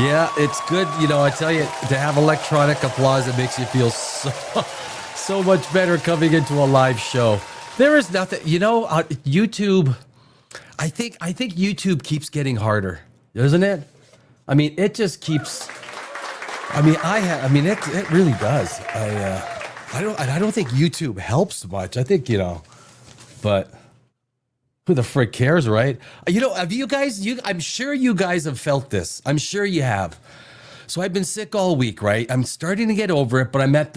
Yeah, it's good. You know, I tell you, to have electronic applause, it makes you feel so much better coming into a live show. There is nothing, YouTube. I think YouTube keeps getting harder, doesn't it? I mean, it just keeps. I mean, it really does. I don't think YouTube helps much. I think but who the frick cares, right? Have you guys? I'm sure you guys have felt this. I'm sure you have. So I've been sick all week, right? I'm starting to get over it, but I'm at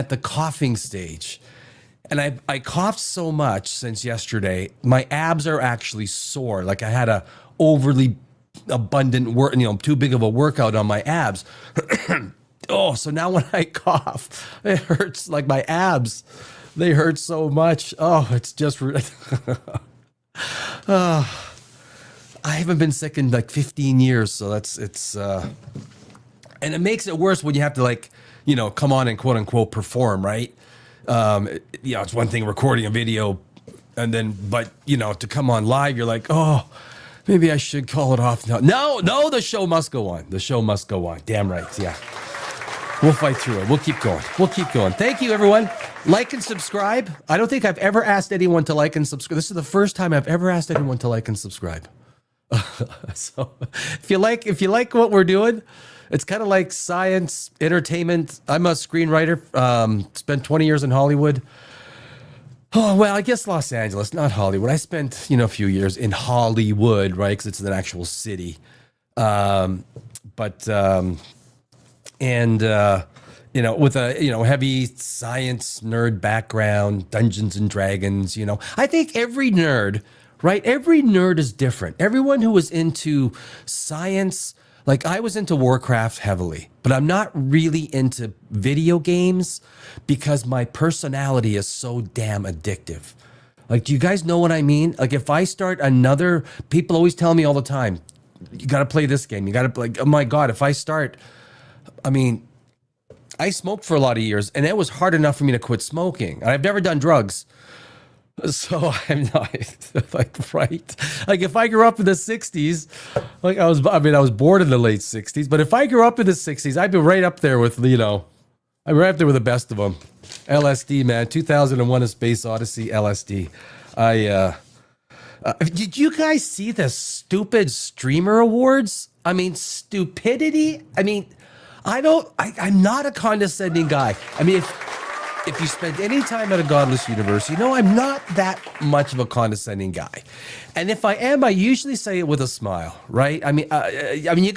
the coughing stage. And I coughed so much since yesterday. My abs are actually sore. Like I had a overly abundant work, too big of a workout on my abs. Oh, so now when I cough, it hurts like my abs. They hurt so much. Oh, it's just I haven't been sick in like 15 years, so and it makes it worse when you have to come on and quote unquote perform, right? It's one thing recording a video but to come on live, you're like, oh, maybe I should call it off now. No, the show must go on. The show must go on. Damn right. Yeah. We'll fight through it. We'll keep going. Thank you, everyone. Like and subscribe. I don't think I've ever asked anyone to like and subscribe. This is the first time I've ever asked anyone to like and subscribe. So if you like what we're doing, it's kind of like science, entertainment. I'm a screenwriter. Spent 20 years in Hollywood. Oh, well, I guess Los Angeles, not Hollywood. I spent, a few years in Hollywood, right? Because it's an actual city. With a heavy science nerd background, Dungeons and Dragons, I think every nerd, right? Every nerd is different. Everyone who was into science, like I was into Warcraft heavily, but I'm not really into video games because my personality is so damn addictive. Like, do you guys know what I mean? Like, if I start people always tell me all the time, you got to play this game. You got to oh my God, if I start, I smoked for a lot of years, and it was hard enough for me to quit smoking. I've never done drugs, so I'm not right. Like if I grew up in the '60s, I was born in the late '60s, but if I grew up in the '60s, I'd be right up there with I'm right up there with the best of them. LSD, man, 2001: A Space Odyssey, LSD. Did you guys see the stupid streamer awards? Stupidity. I'm not a condescending guy. If you spend any time at a godless universe, I'm not that much of a condescending guy. And if I am, I usually say it with a smile, right? You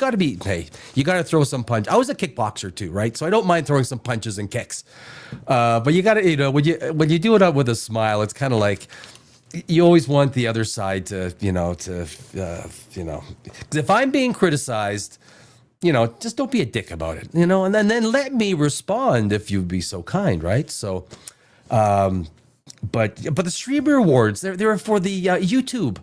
got to throw some punch. I was a kickboxer too, right? So I don't mind throwing some punches and kicks. But you got to, when you do it with a smile, it's kind of like, you always want the other side to, because if I'm being criticized, just don't be a dick about it, and then let me respond if you'd be so kind, right? So, but the streamer awards, they're for the YouTube.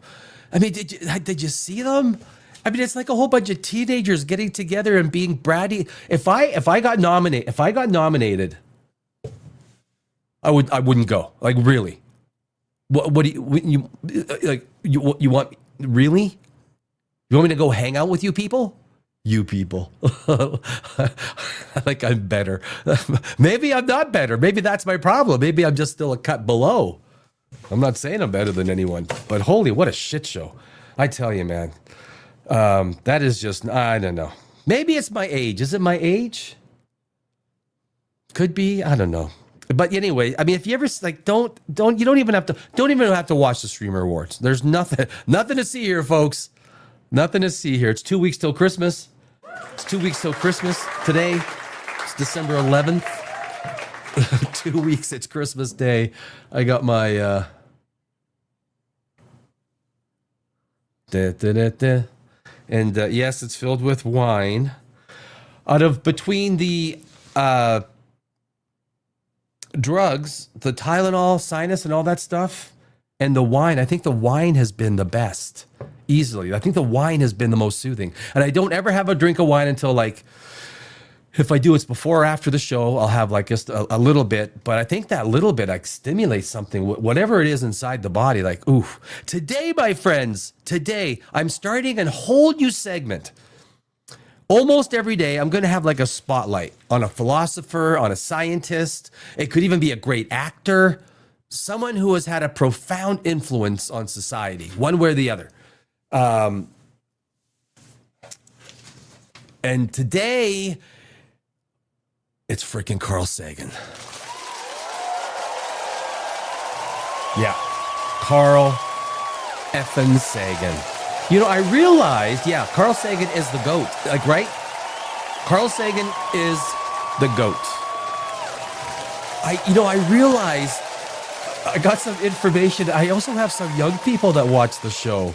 Did you see them? It's like a whole bunch of teenagers getting together and being bratty. If I got nominated, I wouldn't go. Like really. What do you like? You want really? You want me to go hang out with you people? You people. Like I'm better. Maybe I'm not better. Maybe that's my problem. Maybe I'm just still a cut below. I'm not saying I'm better than anyone, but holy, what a shit show. I tell you, man. That is just, I don't know. Maybe it's my age. Is it my age? Could be. I don't know. But anyway, if you ever you don't even have to watch the streamer awards. There's nothing to see here, folks. Nothing to see here. It's 2 weeks till Christmas. It's 2 weeks till Christmas. Today, it's December 11th. 2 weeks, it's Christmas Day. I got my and yes, it's filled with wine. Between the drugs, the Tylenol, sinus, and all that stuff, and the wine, I think the wine has been the best. Easily. I think the wine has been the most soothing. And I don't ever have a drink of wine until if I do, it's before or after the show. I'll have just a little bit. But I think that little bit stimulates something, whatever it is inside the body. Ooh. Today, my friends, I'm starting a whole new segment Almost every day, I'm going to have like a spotlight on a philosopher, on a scientist. It could even be a great actor, someone who has had a profound influence on society, one way or the other. And today, it's freaking Carl Sagan. Yeah, Carl effing Sagan. You know, I realized, yeah, Carl Sagan is the GOAT. Like, right? Carl Sagan is the GOAT. I realized I got some information. I also have some young people that watch the show.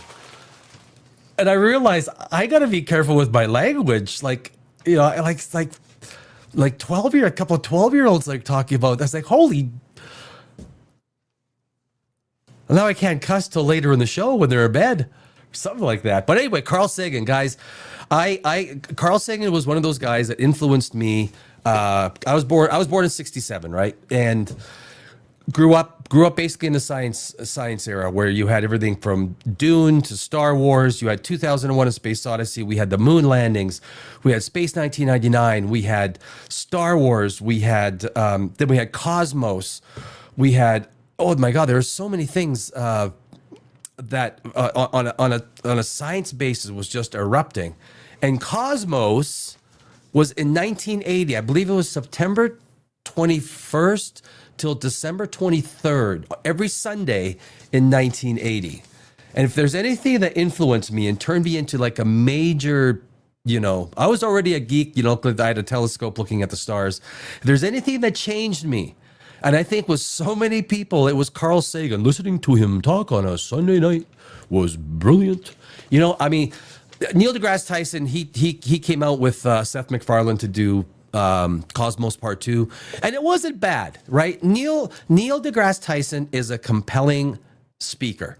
And I realized I got to be careful with my language. Like, you know, like 12-year, a couple of 12-year-olds like talking about that's like, holy. Now I can't cuss till later in the show when they're in bed. Something like that. But anyway, Carl Sagan, guys. Carl Sagan was one of those guys that influenced me. I was born in 67, right? And grew up basically in the science era where you had everything from Dune to Star Wars. You had 2001: A Space Odyssey. We had the moon landings. We had Space 1999. We had Star Wars. We had then we had Cosmos. We had, oh my God, there are so many things that on a science basis was just erupting. And Cosmos was in 1980. I believe it was September 21st till December 23rd, every Sunday in 1980. And if there's anything that influenced me and turned me into like a major, you know, I was already a geek, you know, because I had a telescope looking at the stars. If there's anything that changed me, and I think with so many people, it was Carl Sagan. Listening to him talk on a Sunday night was brilliant. You know, I mean, Neil deGrasse Tyson, he came out with Seth MacFarlane to do Cosmos Part 2, and it wasn't bad, right? Neil deGrasse Tyson is a compelling speaker.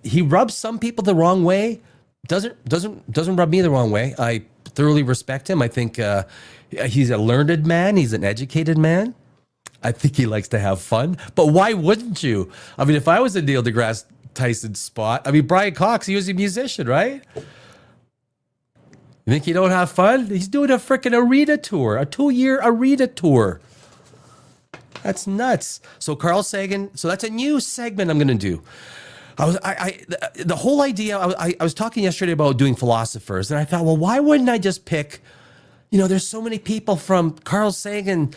He rubs some people the wrong way. Doesn't rub me the wrong way. I thoroughly respect him. I think he's a learned man. He's an educated man. I think he likes to have fun, but why wouldn't you? I mean, if I was in Neil deGrasse Tyson's spot, I mean, Brian Cox, he was a musician, right? You think he don't have fun? He's doing a freaking arena tour, a 2-year arena tour. That's nuts. So Carl Sagan, so that's a new segment I'm going to do. The whole idea, I was talking yesterday about doing philosophers, and I thought, well, why wouldn't I just pick, you know, there's so many people from Carl Sagan,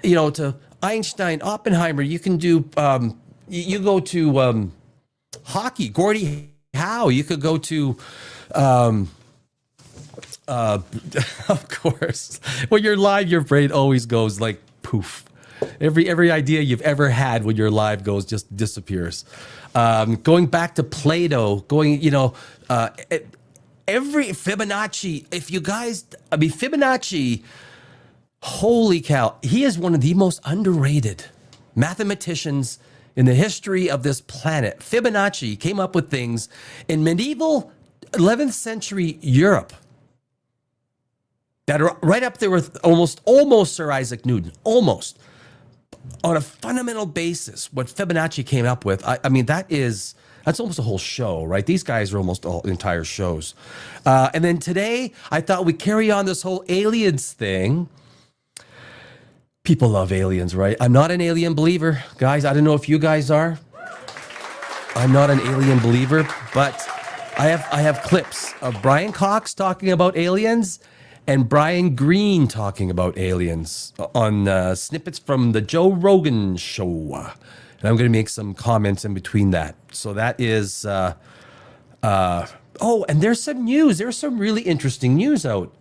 you know, to Einstein, Oppenheimer. You can do, you go to hockey, Gordie Howe. You could go to, of course, when you're live, your brain always goes like poof. Every idea you've ever had when you're live just disappears. Going back to Plato, every Fibonacci. If you guys, I mean, Fibonacci. Holy cow. He is one of the most underrated mathematicians in the history of this planet. Fibonacci came up with things in medieval 11th century Europe that are right up there with almost Sir Isaac Newton, almost. On a fundamental basis, what Fibonacci came up with, I mean, that's almost a whole show, right? These guys are almost all entire shows. And then today, I thought we'd carry on this whole aliens thing. People love aliens, right? I'm not an alien believer. Guys, I don't know if you guys are. I'm not an alien believer, but I have clips of Brian Cox talking about aliens and Brian Greene talking about aliens on snippets from the Joe Rogan show. And I'm going to make some comments in between that. So that is, oh, and there's some news. There's some really interesting news out.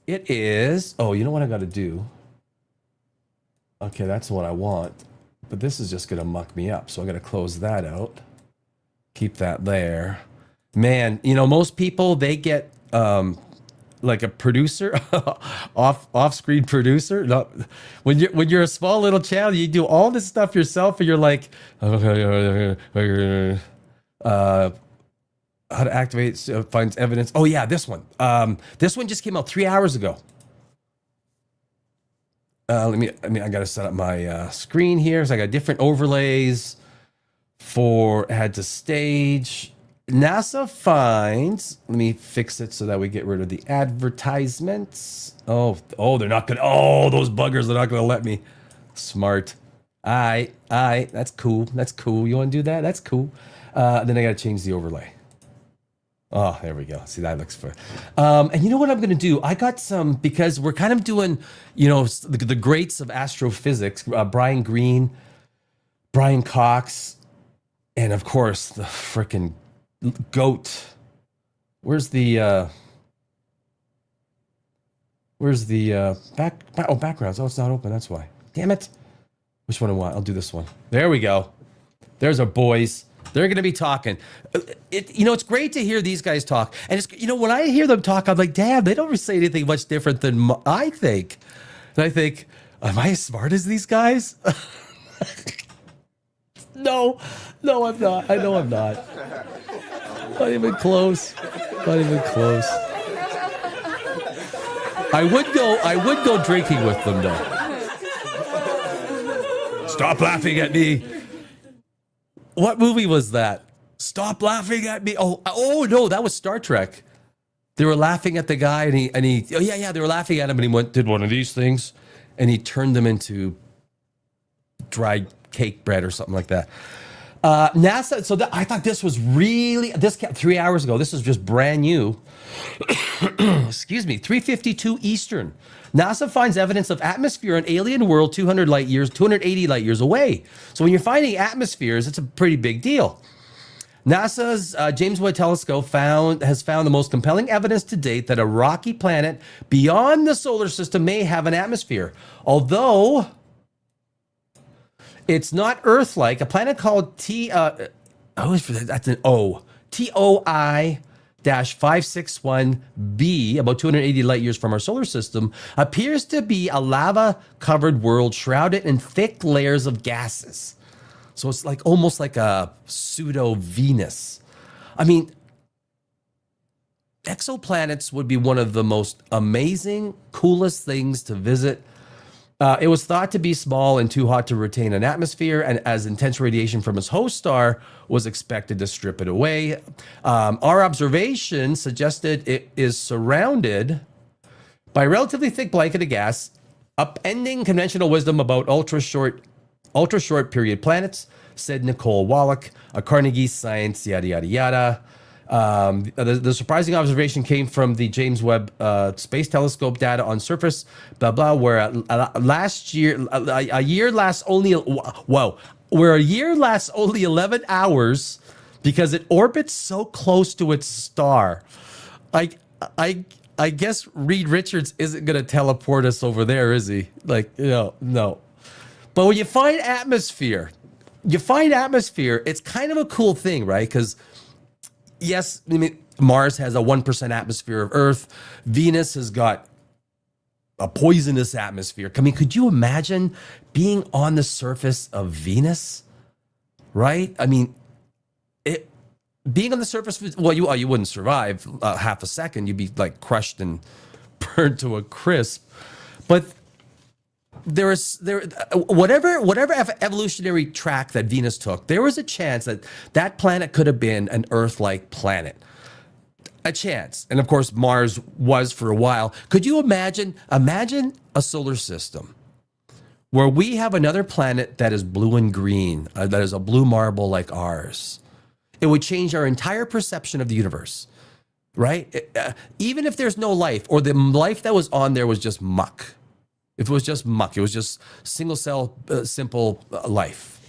It is, oh, you know what I got to do? Okay, that's what I want. But this is just going to muck me up. So I'm going to close that out. Keep that there. Man, you know, most people, they get like a producer, off-screen producer. No, when you're a small little channel, you do all this stuff yourself, and you're like, how to activate finds evidence. Oh yeah, this one. This one just came out 3 hours ago. I got to set up my screen here. So I got different overlays for add to stage. NASA finds, let me fix it so that we get rid of the advertisements. Oh, they're not gonna, oh, those buggers, they're not gonna let me. Smart. All right, that's cool. That's cool. You wanna do that? That's cool. Then I gotta change the overlay. Oh, there we go. See, that looks fun. And you know what I'm going to do? I got some, because we're kind of doing, the greats of astrophysics, Brian Greene, Brian Cox, and of course, the freaking GOAT. Where's the backgrounds? Oh, it's not open. That's why. Damn it. Which one do I want? I'll do this one. There we go. There's our boys. They're going to be talking. It's great to hear these guys talk. And it's, when I hear them talk, I'm like, damn, they don't say anything much different than I think. And I think, am I as smart as these guys? No, I'm not. I know I'm not. Not even close. Not even close. I would go drinking with them though. Stop laughing at me. What movie was that? Stop laughing at me. Oh no, that was Star Trek. They were laughing at the guy and he they were laughing at him and he did one of these things and he turned them into dried cake bread or something like that. NASA, I thought this was this 3 hours ago. This is just brand new. Excuse me, 3:52 Eastern. NASA finds evidence of atmosphere in alien world 280 light years away. So when you're finding atmospheres, it's a pretty big deal. NASA's James Webb Telescope has found the most compelling evidence to date that a rocky planet beyond the solar system may have an atmosphere. Although it's not Earth-like, a planet called TOI-561b, about 280 light years from our solar system, appears to be a lava-covered world shrouded in thick layers of gases. So it's almost like a pseudo-Venus. I mean, exoplanets would be one of the most amazing, coolest things to visit. It was thought to be small and too hot to retain an atmosphere, and as intense radiation from its host star was expected to strip it away. Our observation suggested it is surrounded by a relatively thick blanket of gas, upending conventional wisdom about ultra short period planets, said Nicole Wallach, a Carnegie Science, yada, yada, yada. The surprising observation came from the James Webb Space Telescope data on surface, blah, blah, where a year lasts only 11 hours because it orbits so close to its star. I guess Reed Richards isn't going to teleport us over there, is he? No. But when you find atmosphere, it's kind of a cool thing, right? Because yes, I mean, Mars has a 1% atmosphere of Earth. Venus has got a poisonous atmosphere. I mean, could you imagine being on the surface of Venus? Right? I mean, being on the surface, you wouldn't survive half a second. You'd be crushed and burned to a crisp. But whatever evolutionary track that Venus took, there was a chance that planet could have been an Earth-like planet. A chance. And of course, Mars was for a while. Could you imagine a solar system where we have another planet that is blue and green, that is a blue marble like ours? It would change our entire perception of the universe, right? Even if there's no life, or the life that was on there was just muck. If it was just muck, it was just single cell, simple life.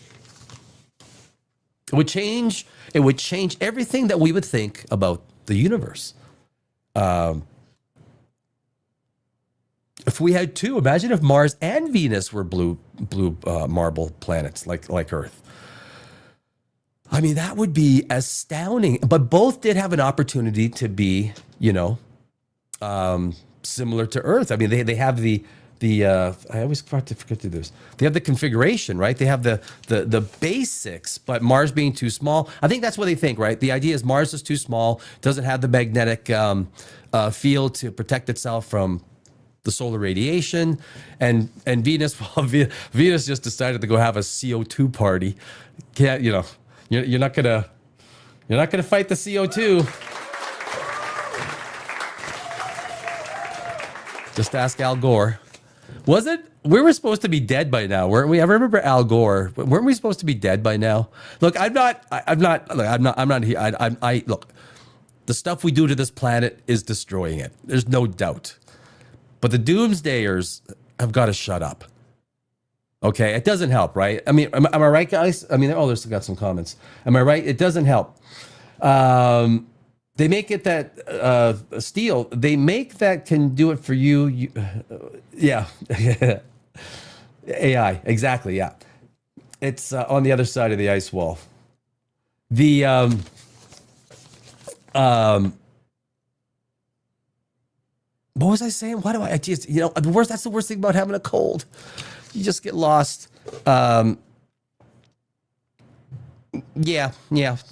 It would change everything that we would think about the universe. If we had two, imagine if Mars and Venus were blue marble planets like Earth. I mean, that would be astounding. But both did have an opportunity to be, similar to Earth. I mean, they have the I always forget to do this. They have the configuration, right? They have the basics, but Mars being too small. I think that's what they think, right? The idea is Mars is too small, doesn't have the magnetic field to protect itself from the solar radiation, and Venus, Venus just decided to go have a CO2 party. You're not gonna You're not going to fight the CO2. Just ask Al Gore. Was it? We were supposed to be dead by now, weren't we? I remember Al Gore. Weren't we supposed to be dead by now? Look, I'm not here. Look, the stuff we do to this planet is destroying it. There's no doubt. But the doomsdayers have got to shut up. Okay, it doesn't help, right? I mean, am I right, guys? I mean, there's got some comments. Am I right? It doesn't help. They make it that steel. They make that can do it for you. Yeah, AI, exactly. Yeah, it's on the other side of the ice wall. The what was I saying? Why do I just the worst? That's the worst thing about having a cold. You just get lost. Yeah,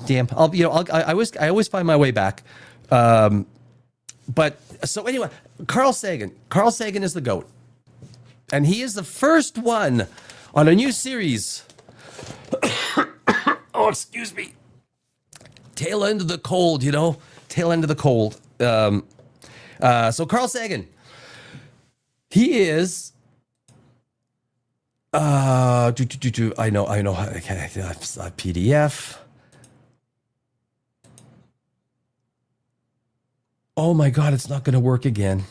damn. I always find my way back. But so anyway, Carl Sagan. Carl Sagan is the GOAT. And he is the first one on a new series. Oh, excuse me. Tail end of the cold, Tail end of the cold. So Carl Sagan. He is I know. Okay, PDF. Oh my God, it's not going to work again.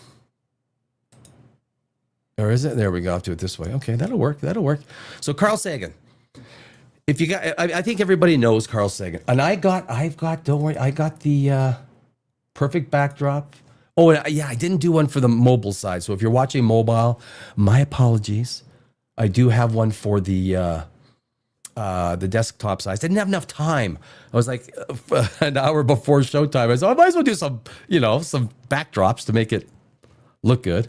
Or is it? There we go. I'll do it this way. Okay, that'll work. So Carl Sagan. If you got, I think everybody knows Carl Sagan, and don't worry, I got the perfect backdrop. Oh, yeah, I didn't do one for the mobile side. So if you're watching mobile, my apologies. I do have one for the desktop size. I didn't have enough time. I was like an hour before showtime. I said, I might as well do some, some backdrops to make it look good.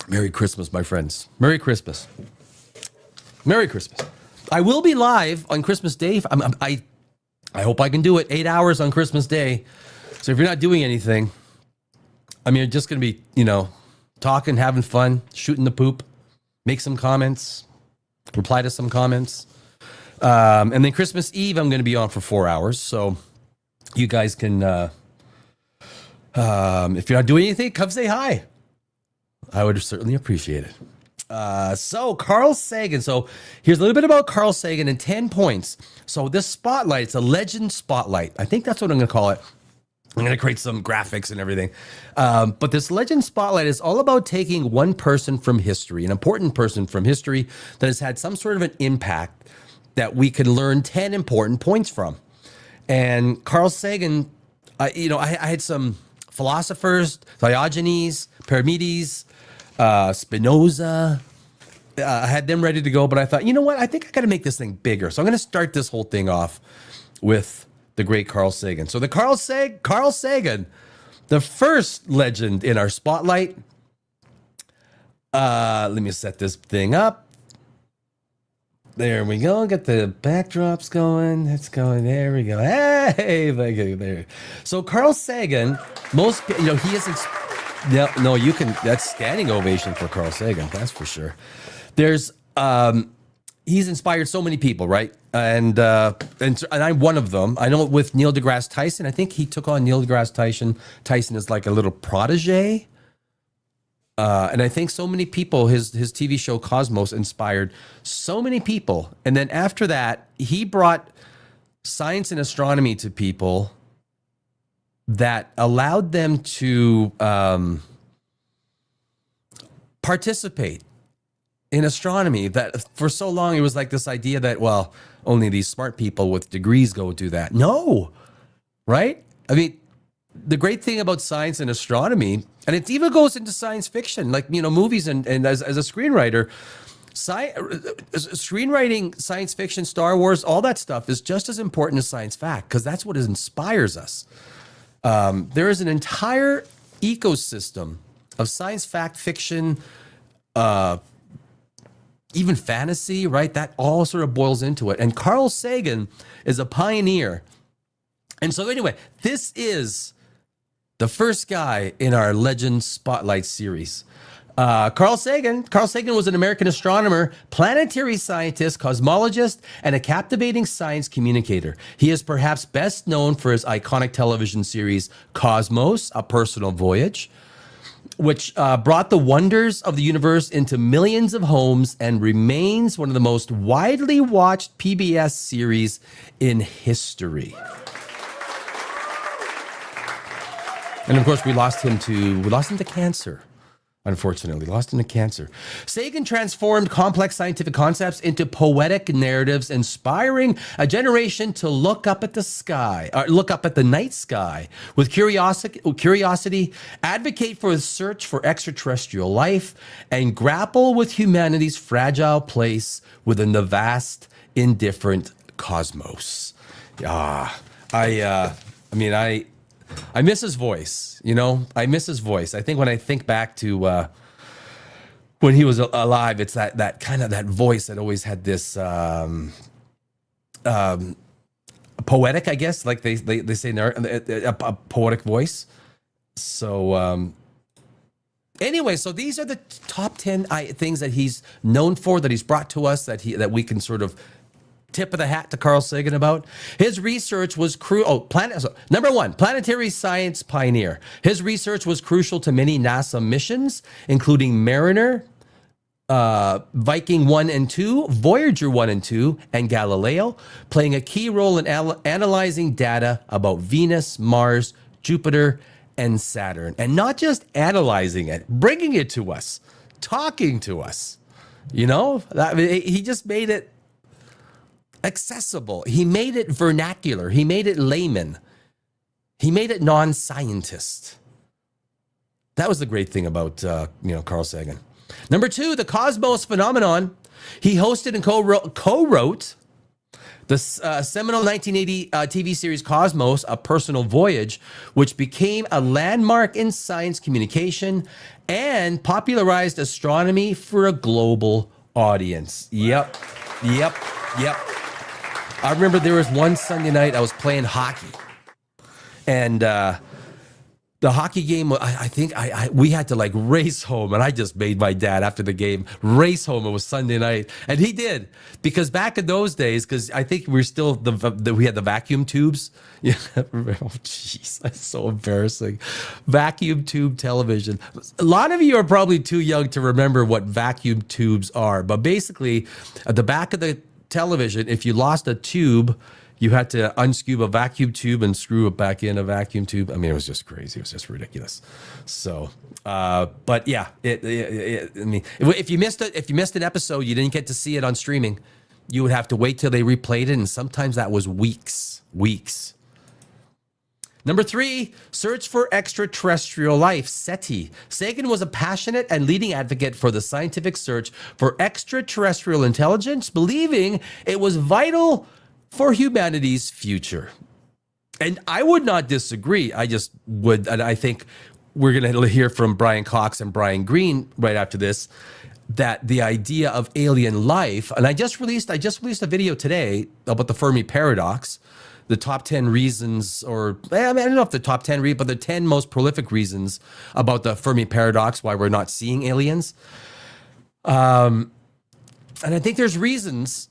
Merry Christmas, my friends. Merry Christmas. Merry Christmas. I will be live on Christmas Day. I hope I can do it. 8 hours on Christmas Day. So if you're not doing anything, you're just going to be, talking, having fun, shooting the poop, make some comments, reply to some comments. And then Christmas Eve, I'm going to be on for 4 hours. So you guys can, if you're not doing anything, come say hi. I would certainly appreciate it. So Carl Sagan. So here's a little bit about Carl Sagan in 10 points. So this spotlight, it's a legend spotlight. I think that's what I'm going to call it. I'm going to create some graphics and everything. But this legend spotlight is all about taking one person from history, an important person from history that has had some sort of an impact that we can learn 10 important points from. And Carl Sagan, I had some philosophers, Diogenes, Parmenides, Spinoza. I had them ready to go, but I thought, you know what? I think I got to make this thing bigger. So I'm going to start this whole thing off with the great Carl Sagan. So the Carl Sagan, the first legend in our spotlight. Let me set this thing up. There we go. Get the backdrops going. It's going. There we go. Hey, there. So Carl Sagan, he is. No, you can. That's standing ovation for Carl Sagan. That's for sure. There's he's inspired so many people, right? And I'm one of them. I know with Neil deGrasse Tyson, I think he took on Neil deGrasse Tyson. Tyson is like a little protege. And I think so many people, his TV show Cosmos inspired so many people. And then after that, he brought science and astronomy to people that allowed them to participate in astronomy. That for so long, it was like this idea that, well, only these smart people with degrees go do that. No, right? I mean, the great thing about science and astronomy, and it even goes into science fiction, like, movies and as a screenwriter, screenwriting, science fiction, Star Wars, all that stuff is just as important as science fact, because that's what inspires us. There is an entire ecosystem of science fact fiction, even fantasy, right? That all sort of boils into it. And Carl Sagan is a pioneer. And so anyway, this is the first guy in our Legend Spotlight series. Carl Sagan. Carl Sagan was an American astronomer, planetary scientist, cosmologist, and a captivating science communicator. He is perhaps best known for his iconic television series Cosmos: A Personal Voyage, which brought the wonders of the universe into millions of homes and remains one of the most widely watched PBS series in history. And of course, we lost him to cancer. Unfortunately, lost him to cancer. Sagan transformed complex scientific concepts into poetic narratives, inspiring a generation to look up at the sky, or look up at the night sky with curiosity, advocate for the search for extraterrestrial life, and grapple with humanity's fragile place within the vast, indifferent cosmos. I miss his voice, I miss his voice. I think when I think back to when he was alive, it's that kind of that voice that always had this poetic, I guess, like they say, a poetic voice. So anyway, so these are the top 10 things that he's known for, that he's brought to us, that we can sort of tip of the hat to Carl Sagan about. His research was number one, planetary science pioneer. His research was crucial to many NASA missions, including Mariner, Viking 1 and 2, Voyager 1 and 2, and Galileo, playing a key role in analyzing data about Venus, Mars, Jupiter, and Saturn. And not just analyzing it, bringing it to us, talking to us. He just made it accessible. He made it vernacular. He made it layman. He made it non-scientist. That was the great thing about Carl Sagan. Number two, the Cosmos phenomenon. He hosted and co-wrote the seminal 1980 TV series Cosmos: A Personal Voyage, which became a landmark in science communication and popularized astronomy for a global audience. Yep. I remember there was one Sunday night I was playing hockey, and the hockey game, we had to race home, and I just made my dad after the game race home. It was Sunday night, and he did, because back in those days, because I think we had the vacuum tubes. Yeah, oh jeez, that's so embarrassing. Vacuum tube television. A lot of you are probably too young to remember what vacuum tubes are, but basically, at the back of the television, if you lost a tube, you had to unscrew a vacuum tube and screw it back in a vacuum tube. I mean, it was just crazy. It was just ridiculous. So, but yeah, if you missed an episode, you didn't get to see it on streaming, you would have to wait till they replayed it, and sometimes that was weeks. Number three, search for extraterrestrial life, SETI. Sagan was a passionate and leading advocate for the scientific search for extraterrestrial intelligence, believing it was vital for humanity's future. And I would not disagree. I think we're going to hear from Brian Cox and Brian Greene right after this, that the idea of alien life, and I just released a video today about the Fermi paradox, the top 10 reasons, I don't know if the top 10 but the 10 most prolific reasons about the Fermi paradox, why we're not seeing aliens. And I think there's reasons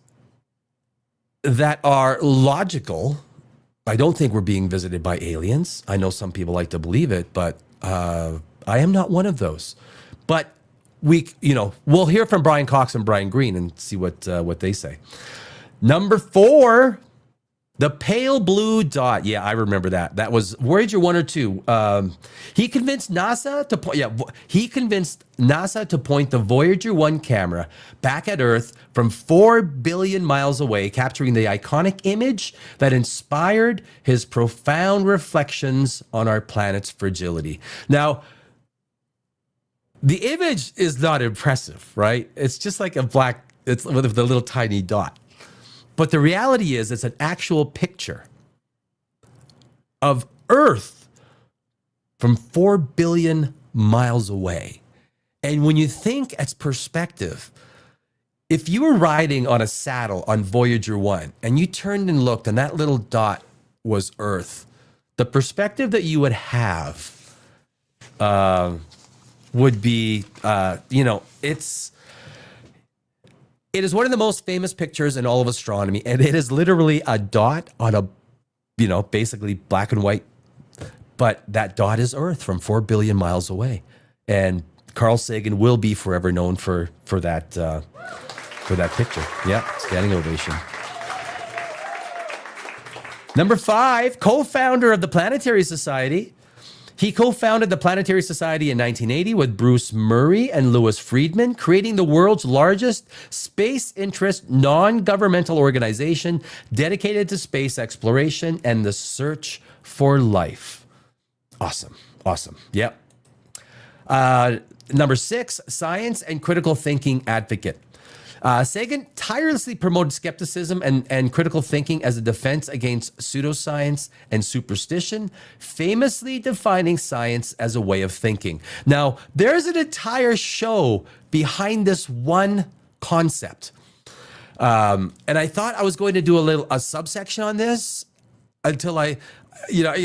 that are logical. I don't think we're being visited by aliens. I know some people like to believe it, but I am not one of those. But we'll hear from Brian Cox and Brian Greene and see what they say. Number four, the pale blue dot. Yeah, I remember that. That was Voyager 1 or 2. He convinced NASA to point the Voyager 1 camera back at Earth from 4 billion miles away, capturing the iconic image that inspired his profound reflections on our planet's fragility. Now, the image is not impressive, right? It's just like it's with the little tiny dot. But the reality is, it's an actual picture of Earth from 4 billion miles away. And when you think as perspective, if you were riding on a saddle on Voyager 1 and you turned and looked and that little dot was Earth, the perspective that you would have would be, it is one of the most famous pictures in all of astronomy, and it is literally a dot on a, basically black and white, but that dot is Earth from 4 billion miles away. And Carl Sagan will be forever known for that picture. Yeah, standing ovation. Number 5, co-founder of the Planetary Society. He co-founded the Planetary Society in 1980 with Bruce Murray and Lewis Friedman, creating the world's largest space interest non-governmental organization dedicated to space exploration and the search for life. Awesome. Yep. Number 6, science and critical thinking advocate. Sagan tirelessly promoted skepticism and critical thinking as a defense against pseudoscience and superstition, famously defining science as a way of thinking. Now, there's an entire show behind this one concept. And I thought I was going to do a subsection on this until I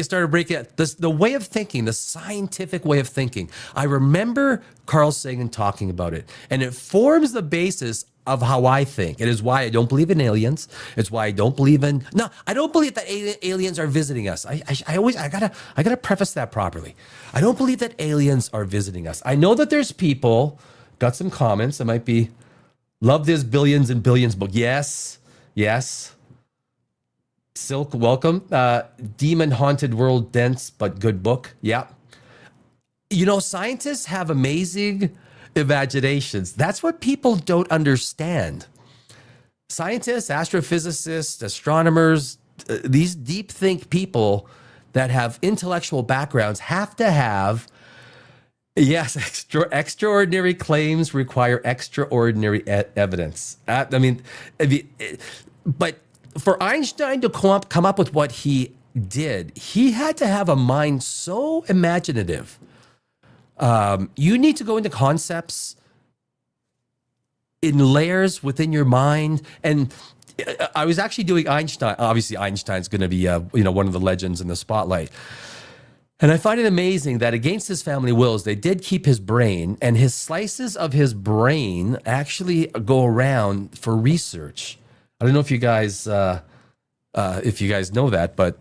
started breaking it. The way of thinking, the scientific way of thinking. I remember Carl Sagan talking about it, and it forms the basis of how I think. It is why I don't believe in aliens. It's why I don't believe in, I don't believe that aliens are visiting us. I gotta preface that properly. I don't believe that aliens are visiting us. I know that there's people, got some comments that might be, love this billions and billions book. Yes. Silk, welcome. Demon Haunted World, dense but good book. Yeah. Scientists have amazing imaginations. That's what people don't understand. Scientists, astrophysicists, astronomers, these deep think people that have intellectual backgrounds have to have, yes, extraordinary claims require extraordinary evidence. But for Einstein to come up with what he did, he had to have a mind so imaginative. You need to go into concepts in layers within your mind. And I was actually doing Einstein. Obviously, Einstein's going to be one of the legends in the spotlight. And I find it amazing that against his family wills, they did keep his brain, and his slices of his brain actually go around for research. I don't know if you guys know that, but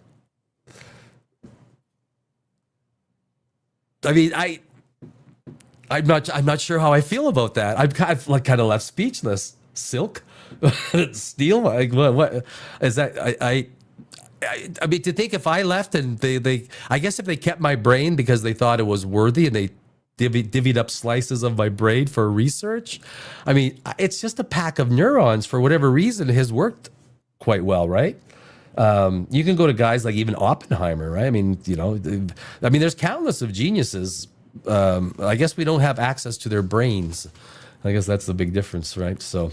I mean, I'm not sure how I feel about that. I'm kind of left speechless. Silk, steel. Like, what is that? I mean, to think if I left and they I guess if they kept my brain because they thought it was worthy and they divvied up slices of my brain for research. I mean, it's just a pack of neurons. For whatever reason, it has worked quite well, right? You can go to guys like even Oppenheimer, right? I mean, there's countless of geniuses. I guess we don't have access to their brains. I guess that's the big difference, right? So,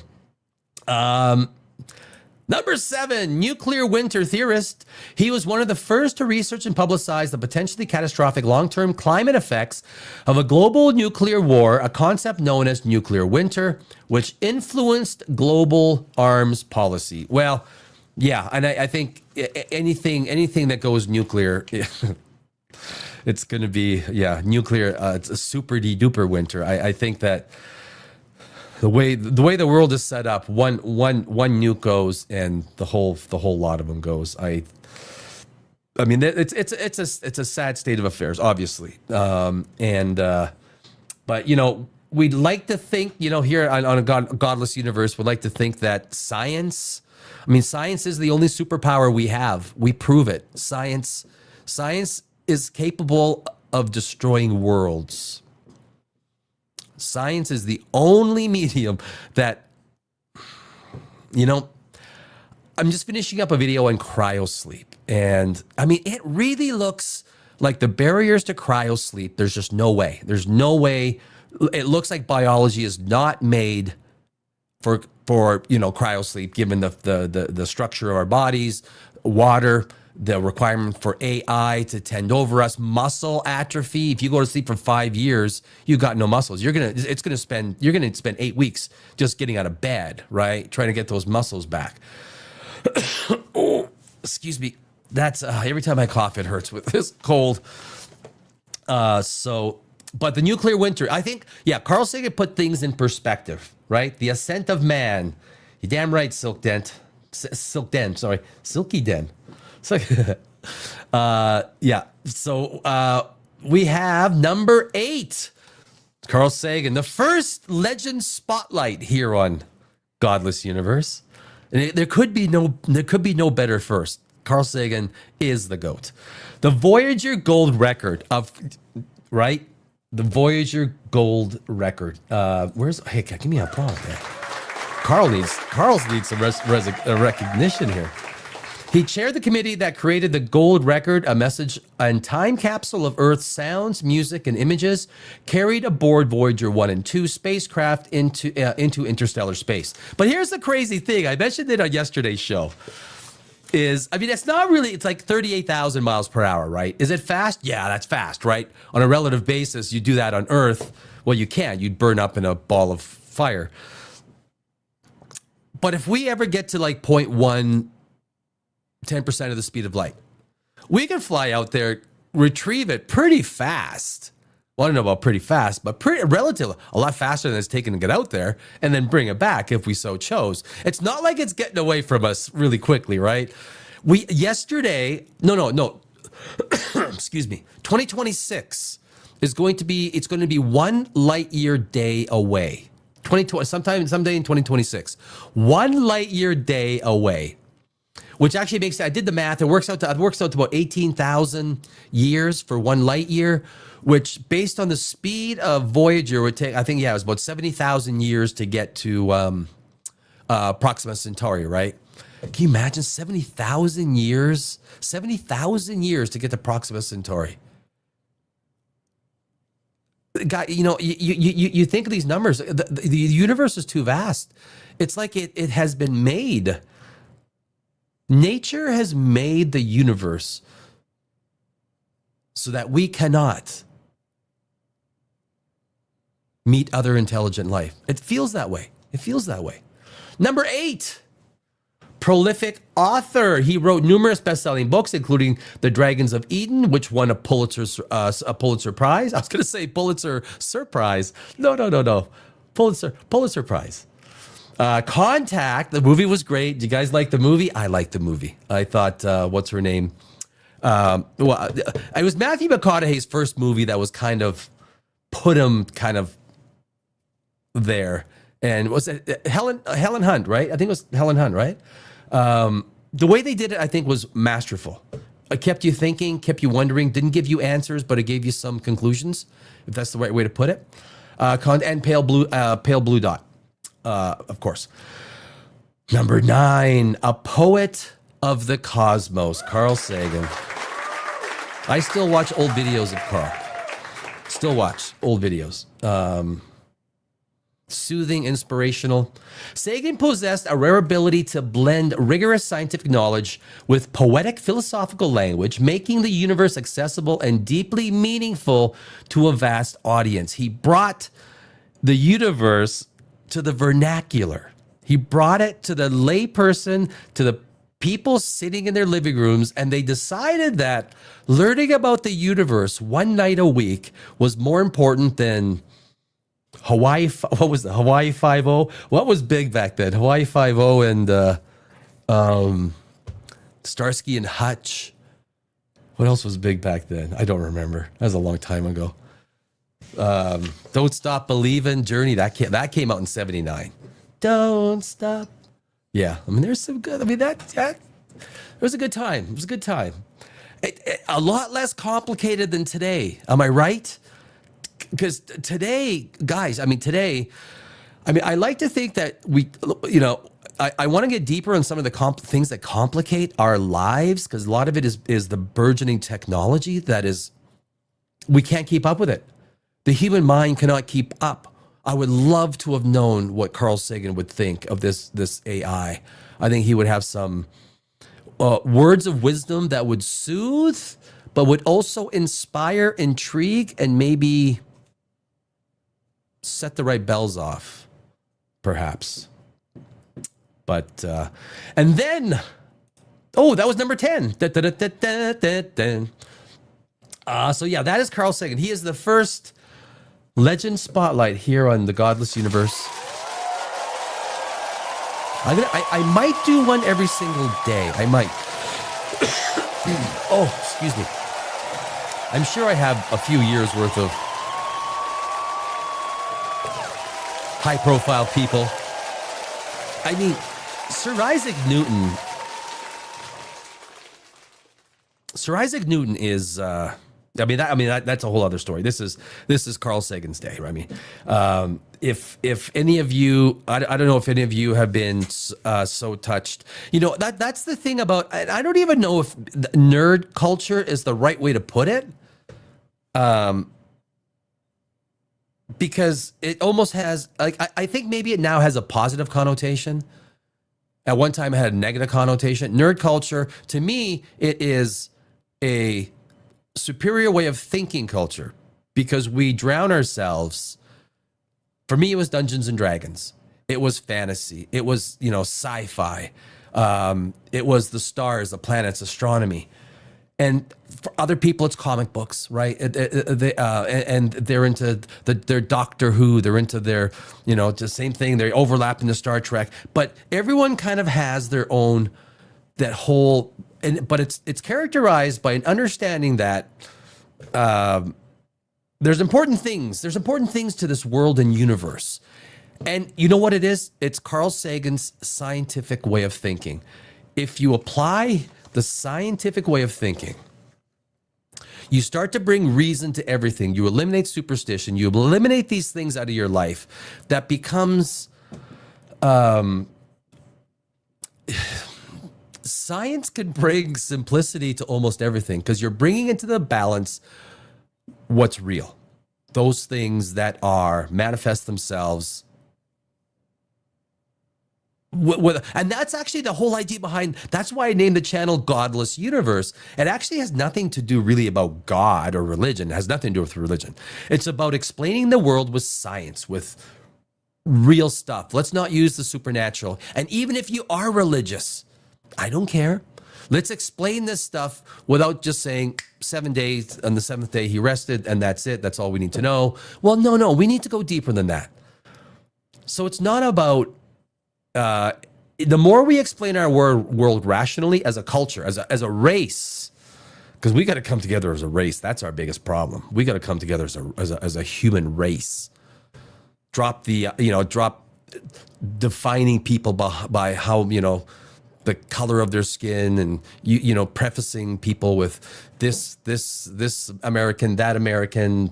number 7, nuclear winter theorist. He was one of the first to research and publicize the potentially catastrophic long-term climate effects of a global nuclear war, a concept known as nuclear winter, which influenced global arms policy. Well, yeah, and I think anything that goes nuclear, it's going to be, nuclear. It's a super duper winter. I think that the way the world is set up, one nuke goes and the whole lot of them goes. I mean, it's a sad state of affairs, obviously. But we'd like to think, here on a godless universe, we'd like to think that science is the only superpower we have. We prove it. Science is capable of destroying worlds. Science is the only medium that, I'm just finishing up a video on cryosleep. And I mean, it really looks like the barriers to cryosleep, there's just no way. There's no way. It looks like biology is not made for cryosleep, given the structure of our bodies, water, the requirement for AI to tend over us, muscle atrophy. If you go to sleep for 5 years, you got no muscles. You're gonna spend 8 weeks just getting out of bed, right? Trying to get those muscles back. Oh, excuse me. That's every time I cough, it hurts with this cold. So But the nuclear winter, I think, yeah, Carl Sagan put things in perspective, right? The ascent of man. You're damn right, Silky Den. So, yeah. So we have number 8, Carl Sagan, the first legend spotlight here on Godless Universe. And there could be no better first. Carl Sagan is the GOAT. The Voyager gold record of, right? The Voyager gold record. Hey, give me a applause there. Carl needs some recognition here. He chaired the committee that created the gold record, a message and time capsule of Earth's sounds, music, and images carried aboard Voyager 1 and 2 spacecraft into interstellar space. But here's the crazy thing. I mentioned it on yesterday's show. It's not really, it's like 38,000 miles per hour, right? Is it fast? Yeah, that's fast, right? On a relative basis, you do that on Earth. Well, you can. You'd burn up in a ball of fire. But if we ever get to like 0.1, 10% of the speed of light, we can fly out there, retrieve it pretty fast. Well, I don't know about pretty fast, but relatively a lot faster than it's taken to get out there, and then bring it back if we so chose. It's not like it's getting away from us really quickly, right? Excuse me. 2026 is going to be 1 light year day away. Someday in 2026, 1 light year day away. Which actually makes, I did the math, it works out to about 18,000 years for 1 light year, which based on the speed of Voyager would take, I think, it was about 70,000 years to get to Proxima Centauri, right? Can you imagine 70,000 years? 70,000 years to get to Proxima Centauri. Guy, you think of these numbers, the universe is too vast. It's like it has been made. Nature has made the universe so that we cannot meet other intelligent life. It feels that way. Number 8, prolific author. He wrote numerous best-selling books, including The Dragons of Eden, which won a Pulitzer Prize. I was going to say Pulitzer Surprise. No. Pulitzer Prize. Contact, the movie was great. Do you guys like the movie? I liked the movie. I thought, what's her name? It was Matthew McConaughey's first movie that was kind of put him kind of there. And was it Helen Hunt, right? I think it was Helen Hunt, right? The way they did it, I think, was masterful. It kept you thinking, kept you wondering, didn't give you answers, but it gave you some conclusions, if that's the right way to put it. And Pale Blue Dot. Of course. Number 9, a poet of the cosmos, Carl Sagan. I still watch old videos of Carl. Soothing, inspirational. Sagan possessed a rare ability to blend rigorous scientific knowledge with poetic philosophical language, making the universe accessible and deeply meaningful to a vast audience. He brought the universe to the vernacular. He brought it to the layperson, to the people sitting in their living rooms, and they decided that learning about the universe 1 night a week was more important than Hawaii. What was the Hawaii Five-0? What was big back then? Hawaii Five-0 and Starsky and Hutch. What else was big back then? I don't remember. That was a long time ago. Don't Stop Believin', Journey, that came out in 79. Don't stop. Yeah, I mean, there's some good, it was a good time. It was a good time. A lot less complicated than today. Am I right? Because today, guys, I like to think that I want to get deeper on some of the things that complicate our lives, because a lot of it is the burgeoning technology that is, we can't keep up with it. The human mind cannot keep up. I would love to have known what Carl Sagan would think of this AI. I think he would have some words of wisdom that would soothe, but would also inspire, intrigue, and maybe set the right bells off, perhaps. But, and then, that was number 10. So yeah, that is Carl Sagan. He is the first Legend Spotlight here on the Godless Universe. I might do one every single day. I might. Oh, excuse me. I'm sure I have a few years worth of high-profile people. I mean, Sir Isaac Newton is. That's a whole other story. This is Carl Sagan's day. I mean, if any of you, I don't know if any of you have been so touched. You know, that's the thing about. I don't even know if nerd culture is the right way to put it. Because it almost has, like, I think maybe it now has a positive connotation. At one time, it had a negative connotation. Nerd culture, to me, it is a superior way of thinking culture because we drown ourselves. For me, it was Dungeons and Dragons. It was fantasy. It was, sci-fi. It was the stars, the planets, astronomy. And for other people, it's comic books, right? And they're into their Doctor Who. They're into their, the same thing. They overlap into Star Trek. But everyone kind of has their own, that whole, but it's characterized by an understanding that there's important things. There's important things to this world and universe. And you know what it is? It's Carl Sagan's scientific way of thinking. If you apply the scientific way of thinking, you start to bring reason to everything. You eliminate superstition. You eliminate these things out of your life. That becomes science can bring simplicity to almost everything because you're bringing into the balance what's real. Those things that are manifest themselves. And that's actually the whole idea behind, that's why I named the channel Godless Universe. It actually has nothing to do really about God or religion. It has nothing to do with religion. It's about explaining the world with science, with real stuff. Let's not use the supernatural. And even if you are religious, I don't care. Let's explain this stuff without just saying 7 days, on the seventh day he rested and that's it. That's all we need to know. Well, no, we need to go deeper than that. So it's not about, the more we explain our world rationally as a culture, as a race, because we got to come together as a race. That's our biggest problem. We got to come together as a human race. Drop defining people by how, the color of their skin and, prefacing people with this American, that American,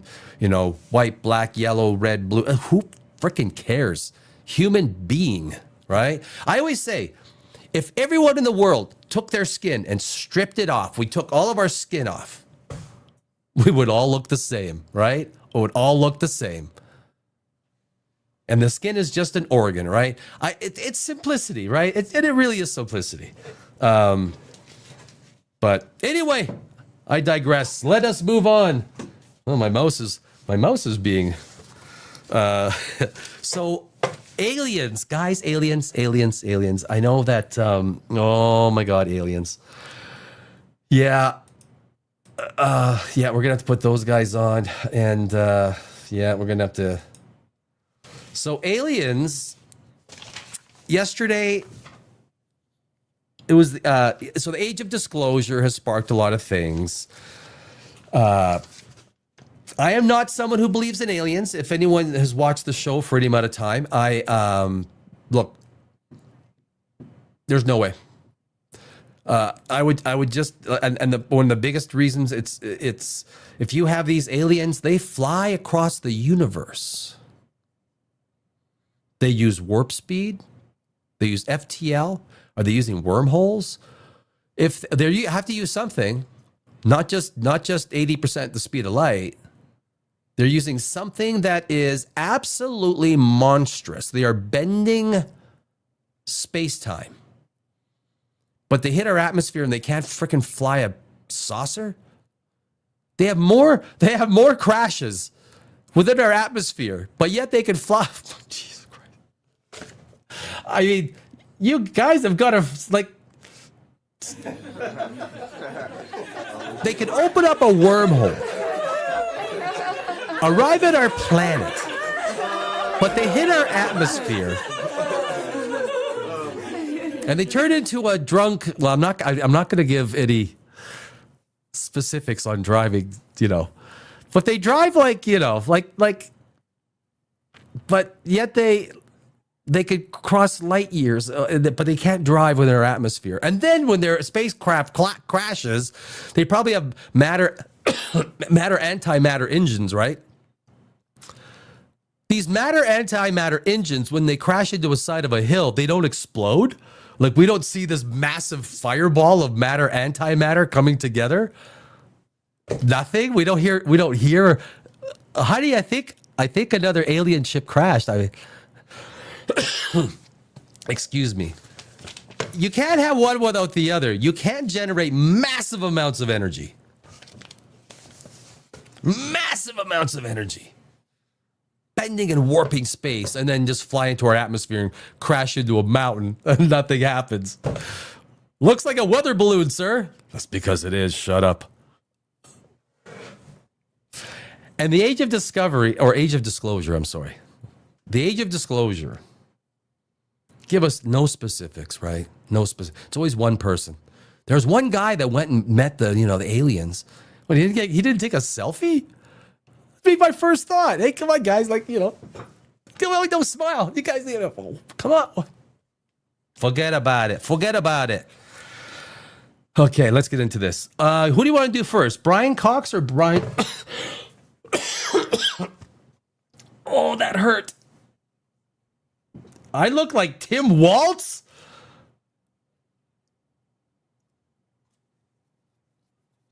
white, black, yellow, red, blue. Who freaking cares? Human being. Right? I always say, if everyone in the world took their skin and stripped it off, we took all of our skin off, we would all look the same, right? It would all look the same. And the skin is just an organ, right? It's simplicity, right? It really is simplicity. But anyway, I digress. Let us move on. Oh, my mouse is being so. Aliens, guys, aliens. I know that, oh my God, aliens. Yeah. We're going to have to put those guys on. And we're going to have to. So aliens, yesterday, it was, so the age of disclosure has sparked a lot of things. I am not someone who believes in aliens. If anyone has watched the show for any amount of time, look, there's no way. I would just, one of the biggest reasons it's if you have these aliens, they fly across the universe. They use warp speed. They use FTL. Are they using wormholes? If you have to use something, not just 80% the speed of light. They're using something that is absolutely monstrous. They are bending space-time. But they hit our atmosphere and they can't freaking fly a saucer. They have more crashes within our atmosphere, but yet they can fly. Jesus Christ. I mean, you guys have got to, like, they can open up a wormhole. arrive at our planet, but they hit our atmosphere, and they turn into a drunk. Well, I'm not going to give any specifics on driving, but they drive like, but yet they could cross light years, but they can't drive within our atmosphere. And then when their spacecraft crashes, they probably have matter antimatter engines, right? These matter antimatter engines, when they crash into a side of a hill, they don't explode. Like, we don't see this massive fireball of matter antimatter coming together. Nothing. We don't hear. How do you think? I think another alien ship crashed. Excuse me. You can't have one without the other. You can't generate massive amounts of energy. Massive amounts of energy. Bending and warping space, and then just fly into our atmosphere and crash into a mountain, and nothing happens. Looks like a weather balloon, sir. That's because it is. Shut up. And the age of discovery, or age of disclosure, I'm sorry. The age of disclosure. Give us no specifics, right? No specifics. It's always one person. There's one guy that went and met the aliens. But he didn't take a selfie? That'd be my first thought. Hey, come on, guys. Like, come on, don't smile. You guys, come on. Forget about it. Forget about it. Okay, let's get into this. Who do you want to do first? Brian Cox or Brian... Oh, that hurt. I look like Tim Waltz?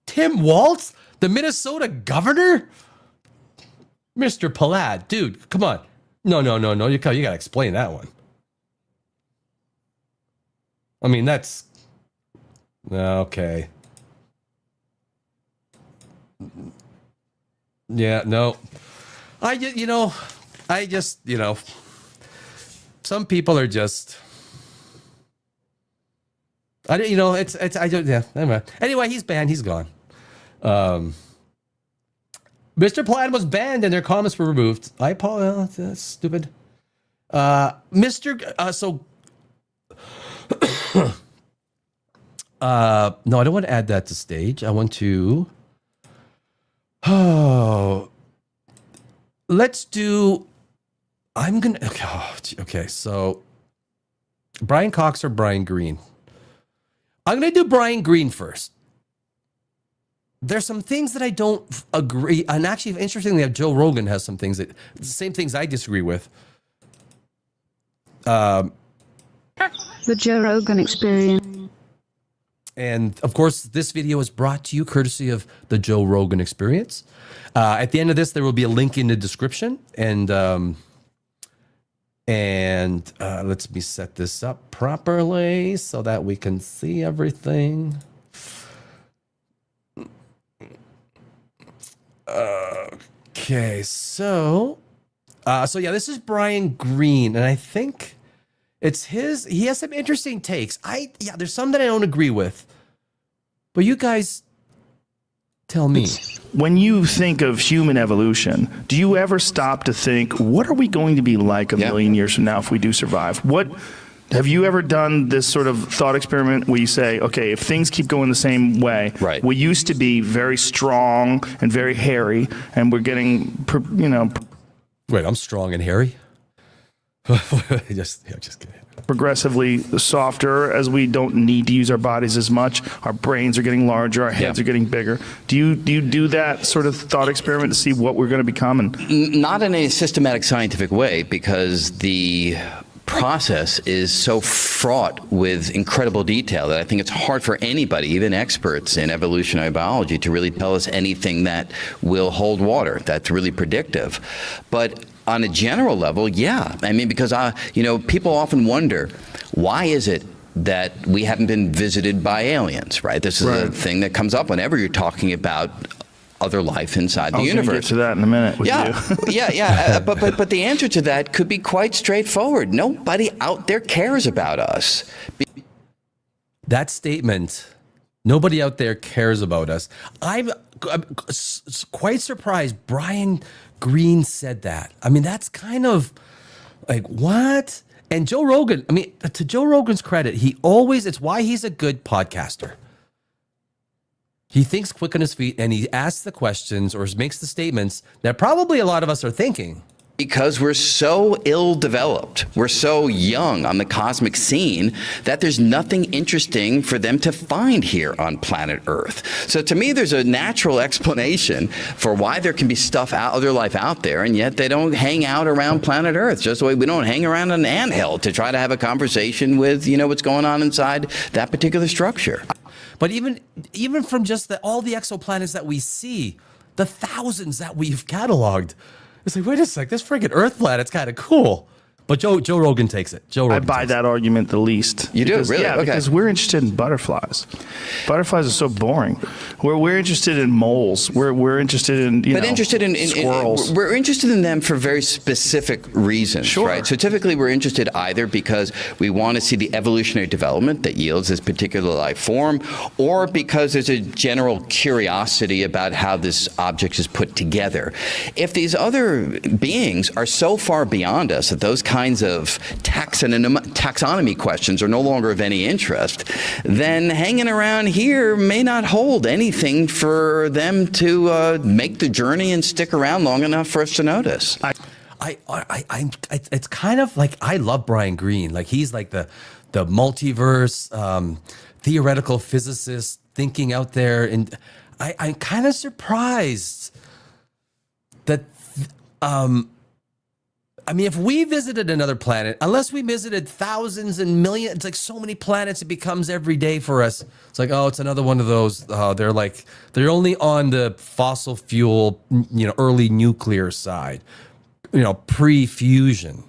Tim Waltz? The Minnesota governor? Mr. Palad, dude, come on. No. You got to explain that one. I mean, that's... Okay. Yeah, no. I just, some people are just, never mind. Anyway, he's banned. He's gone. Mr. Plaid was banned and their comments were removed. I apologize. That's stupid. No, I don't want to add that to stage. I want to, let's do, okay, so Brian Cox or Brian Greene? I'm going to do Brian Greene first. There's some things that I don't agree, and actually, interestingly, Joe Rogan has some things the same things I disagree with. The Joe Rogan Experience. And of course, this video is brought to you courtesy of the Joe Rogan Experience. At the end of this, there will be a link in the description, and let me set this up properly so that we can see everything. Okay, so yeah, this is Brian Greene, and I think it's his. He has some interesting takes. There's some that I don't agree with, but you guys tell me. When you think of human evolution, do you ever stop to think, what are we going to be like a million years from now if we do survive? Have you ever done this sort of thought experiment where you say, okay, if things keep going the same way, right. We used to be very strong and very hairy, and we're getting, Wait, I'm strong and hairy? just kidding. Progressively softer as we don't need to use our bodies as much. Our brains are getting larger, our heads are getting bigger. Do you do that sort of thought experiment to see what we're going to become? And not in a systematic scientific way, because the process is so fraught with incredible detail that I think it's hard for anybody, even experts in evolutionary biology, to really tell us anything that will hold water, that's really predictive. But on a general level, yeah. I mean, because people often wonder, why is it that we haven't been visited by aliens, right? This is a thing that comes up whenever you're talking about other life inside the universe. I'll get to that in a minute with you. But the answer to that could be quite straightforward. Nobody out there cares about us. That statement, nobody out there cares about us. I'm quite surprised Brian Greene said that. I mean, that's kind of like, what? And Joe Rogan, I mean, to Joe Rogan's credit, it's why he's a good podcaster. He thinks quick on his feet, and he asks the questions or makes the statements that probably a lot of us are thinking. Because we're so ill-developed, we're so young on the cosmic scene that there's nothing interesting for them to find here on planet Earth. So to me, there's a natural explanation for why there can be other life out there, and yet they don't hang out around planet Earth, just the way we don't hang around an anthill to try to have a conversation with, what's going on inside that particular structure. But even from just all the exoplanets that we see, the thousands that we've cataloged, it's like, wait a sec, this freaking Earth planet's kind of cool. But Joe Rogan takes it. I buy that argument the least. You do, really? Yeah, okay. Because we're interested in butterflies. Butterflies are so boring. We're interested in moles. We're interested in squirrels. We're interested in them for very specific reasons, sure. Right? So typically we're interested either because we want to see the evolutionary development that yields this particular life form, or because there's a general curiosity about how this object is put together. If these other beings are so far beyond us that those kinds of taxonomy questions are no longer of any interest, then hanging around here may not hold anything for them to make the journey and stick around long enough for us to notice. It's kind of like, I love Brian Greene. Like, he's like the multiverse theoretical physicist thinking out there, and I'm kind of surprised that. I mean, if we visited another planet, unless we visited thousands and millions, it's like so many planets, it becomes every day for us. It's like, oh, it's another one of those. They're only on the fossil fuel, early nuclear side, pre-fusion.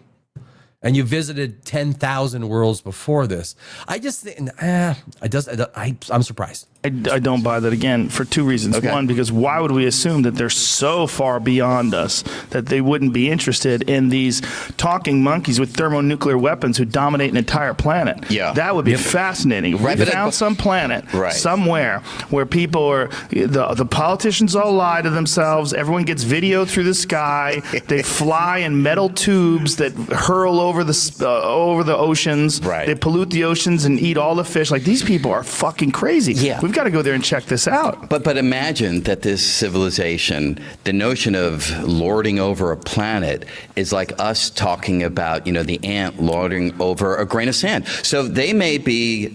And you visited 10,000 worlds before this. I just think, I'm surprised. I don't buy that, again, for two reasons. Okay. One, because why would we assume that they're so far beyond us that they wouldn't be interested in these talking monkeys with thermonuclear weapons who dominate an entire planet? Yeah. That would be fascinating. If we found some planet somewhere where people are, the politicians all lie to themselves, everyone gets video through the sky, they fly in metal tubes that hurl over the oceans, they pollute the oceans and eat all the fish. Like, these people are fucking crazy. Yeah. We've got to go there and check this out. But imagine that this civilization, the notion of lording over a planet is like us talking about, the ant lording over a grain of sand. So they may be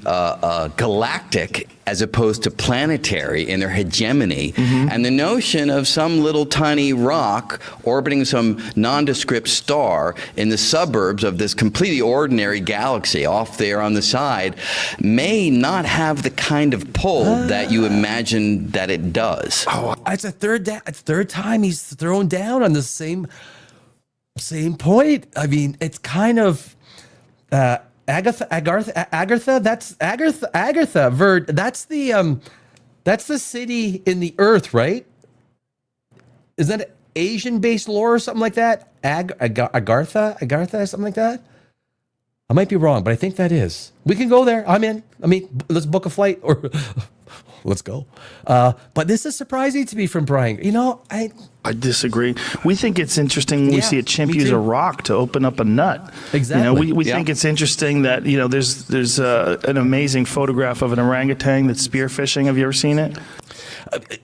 galactic as opposed to planetary in their hegemony. And the notion of some little tiny rock orbiting some nondescript star in the suburbs of this completely ordinary galaxy off there on the side may not have the kind of pull that you imagine that it does. Oh, it's a third time he's thrown down on the same point. I mean, it's kind of Agatha. That's Agatha. That's the city in the Earth, right? Is that Asian-based lore or something like that? Agartha, something like that. I might be wrong, but I think that is. We can go there. I'm in. I mean, let's book a flight or let's go. But this is surprising to me from Brian. I disagree. We think it's interesting when we see a chimp use a rock to open up a nut. Exactly. We think it's interesting that, there's an amazing photograph of an orangutan that's spearfishing. Have you ever seen it?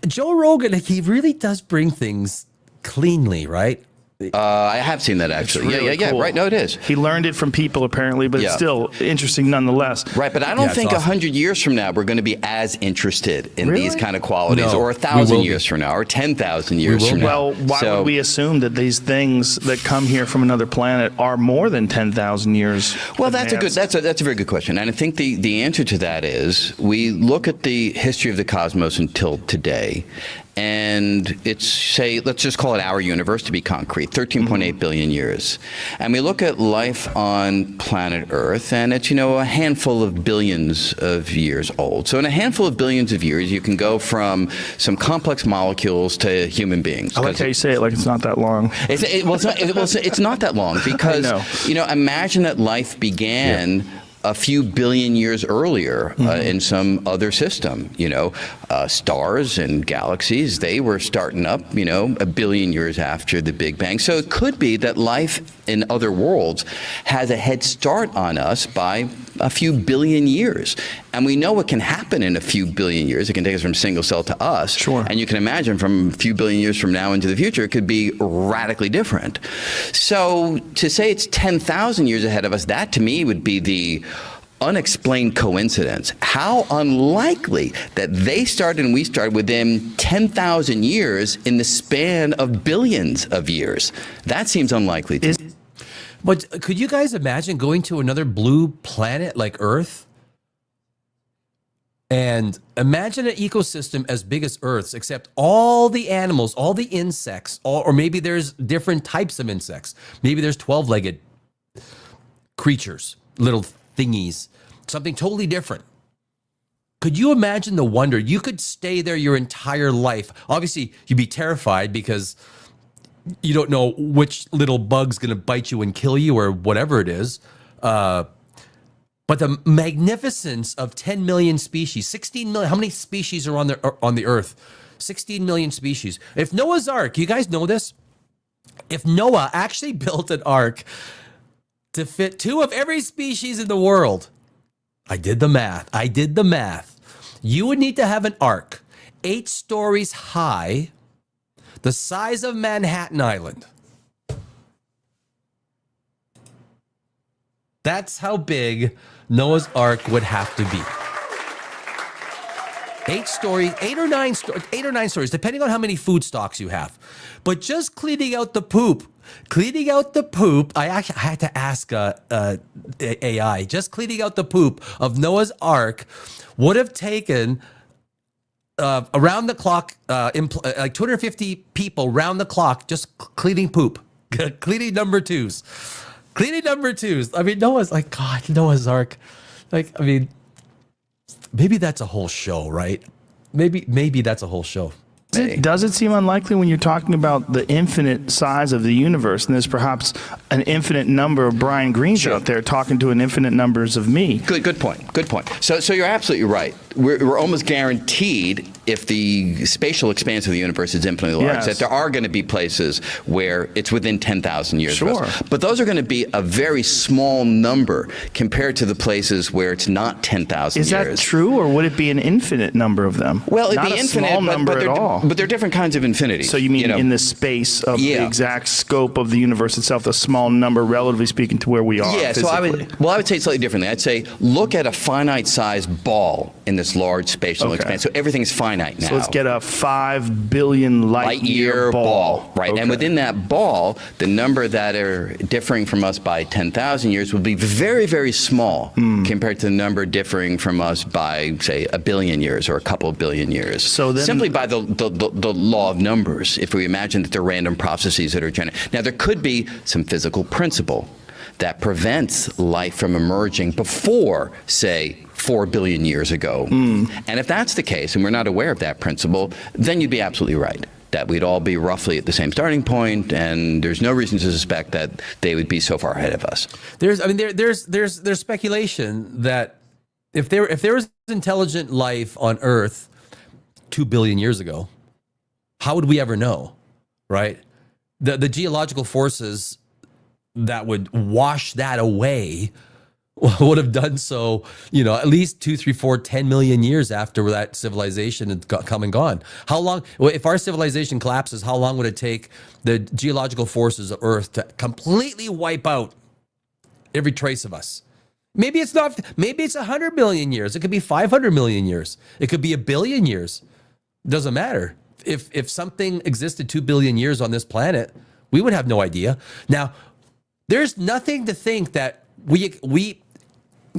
Joe Rogan, he really does bring things cleanly, right? I have seen that, actually. Really cool. Right. No, it is. He learned it from people, apparently, but it's still interesting nonetheless. Right, but I don't think 100 years from now we're going to be as interested in these kind of qualities, or 1,000 years from now, or 10,000 years from now. Well, why would we assume that these things that come here from another planet are more than 10,000 years? Well, that's a very good question, and I think the answer to that is we look at the history of the cosmos until today. And let's just call it our universe to be concrete, 13.8 billion years. And we look at life on planet Earth, and it's, a handful of billions of years old. So in a handful of billions of years, you can go from some complex molecules to human beings. I like how you say it like it's not that long. It's not that long because, imagine that life began a few billion years earlier in some other system. Stars and galaxies, they were starting up, a billion years after the Big Bang. So it could be that life in other worlds has a head start on us by a few billion years. And we know what can happen in a few billion years. It can take us from single cell to us. Sure. And you can imagine from a few billion years from now into the future, it could be radically different. So to say it's 10,000 years ahead of us, that to me would be the unexplained coincidence. How unlikely that they started and we started within 10,000 years in the span of billions of years. That seems unlikely to me. But could you guys imagine going to another blue planet like Earth? And imagine an ecosystem as big as Earth's, except all the animals, all the insects, or maybe there's different types of insects. Maybe there's 12-legged creatures, little thingies, something totally different. Could you imagine the wonder? You could stay there your entire life. Obviously, you'd be terrified because you don't know which little bug's going to bite you and kill you or whatever it is. But the magnificence of 10 million species, 16 million, how many species are on the Earth? 16 million species. If Noah's Ark, you guys know this? If Noah actually built an ark to fit 2 of every species in the world, I did the math. You would need to have an ark 8 stories high, the size of Manhattan Island. That's how big Noah's Ark would have to be. 8 or 9 stories, depending on how many food stocks you have. But just cleaning out the poop, I had to ask AI, just cleaning out the poop of Noah's Ark would have taken around the clock, like 250 people round the clock, just cleaning poop, cleaning number twos. I mean, Noah's like, God, Noah's Ark. Like, I mean, maybe that's a whole show, right? Maybe that's a whole show. Does it seem unlikely when you're talking about the infinite size of the universe, and there's perhaps an infinite number of Brian Greenes out there talking to an infinite numbers of me? Good point. So you're absolutely right. We're almost guaranteed, if the spatial expanse of the universe is infinitely large, that there are going to be places where it's within 10,000 years of us. But those are going to be a very small number compared to the places where it's not 10,000 years. Is that true, or would it be an infinite number of them? Well, it'd not be a infinite, small number at all. But they're different kinds of infinity. So you mean in the space of the exact scope of the universe itself, a small number, relatively speaking, to where we are physically? So I would say it slightly differently. I'd say look at a finite-sized ball in this large spatial expanse. So everything is finite now. So let's get a 5 billion light year ball. Right. Okay. And within that ball, the number that are differing from us by 10,000 years will be very, very small compared to the number differing from us by, say, a billion years or a couple of billion years. So then, simply by the law of numbers, if we imagine that they're random processes that are generated. Now, there could be some physical principle that prevents life from emerging before, say, 4 billion years ago. And if that's the case, and we're not aware of that principle, then you'd be absolutely right, that we'd all be roughly at the same starting point, and there's no reason to suspect that they would be so far ahead of us. There's speculation that if there was intelligent life on Earth 2 billion years ago, how would we ever know, right? The geological forces that would wash that away would have done so, at least 2, 3, 4, 10 million years after that civilization had come and gone. How long, if our civilization collapses, how long would it take the geological forces of Earth to completely wipe out every trace of us? Maybe it's 100 million years. It could be 500 million years. It could be 1 billion years. It doesn't matter. If something existed 2 billion years on this planet, we would have no idea. Now, there's nothing to think that we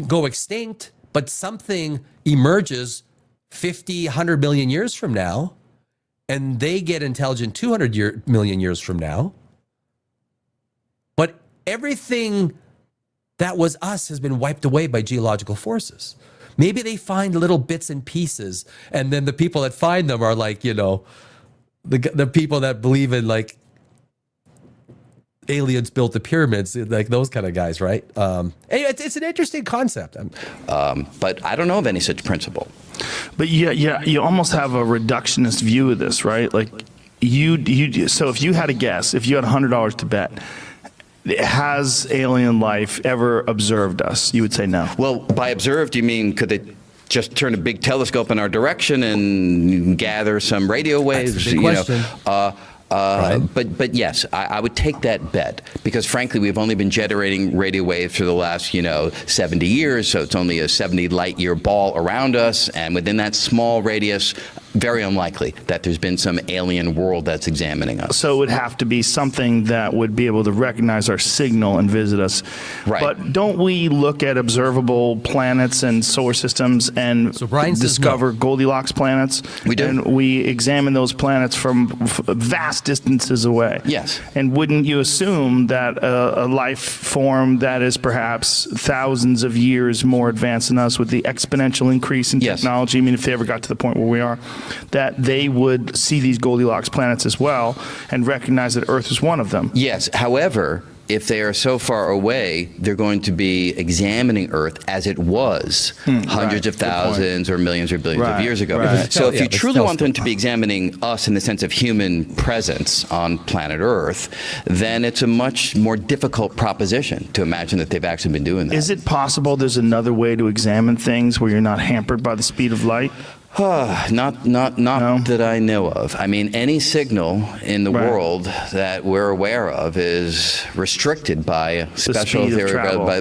go extinct, but something emerges 50, 100 million years from now, and they get intelligent 200 million years from now. But everything that was us has been wiped away by geological forces. Maybe they find little bits and pieces, and then the people that find them are like, the people that believe in like aliens built the pyramids, like those kind of guys, right? It's an interesting concept. But I don't know of any such principle. But yeah, you almost have a reductionist view of this, right? Like so if you had a guess, if you had $100 to bet, has alien life ever observed us? You would say no. Well, by observed, you mean could they just turn a big telescope in our direction and gather some radio waves? That's a big question. Right. But yes, I would take that bet because frankly, we've only been generating radio waves for the last 70 years, so it's only a 70 light year ball around us, and within that small radius, very unlikely that there's been some alien world that's examining us. So it would have to be something that would be able to recognize our signal and visit us. Right. But don't we look at observable planets and solar systems and discover Goldilocks planets? We do. And we examine those planets from vast distances away. Yes. And wouldn't you assume that a life form that is perhaps thousands of years more advanced than us with the exponential increase in technology, I mean, if they ever got to the point where we are, that they would see these Goldilocks planets as well and recognize that Earth is one of them? Yes. However, if they are so far away, they're going to be examining Earth as it was hundreds of thousands or millions or billions of years ago. Right. So if you truly want them to be examining us in the sense of human presence on planet Earth, then it's a much more difficult proposition to imagine that they've actually been doing that. Is it possible there's another way to examine things where you're not hampered by the speed of light? Not that I know of. I mean, any signal in the world that we're aware of is restricted by a special theory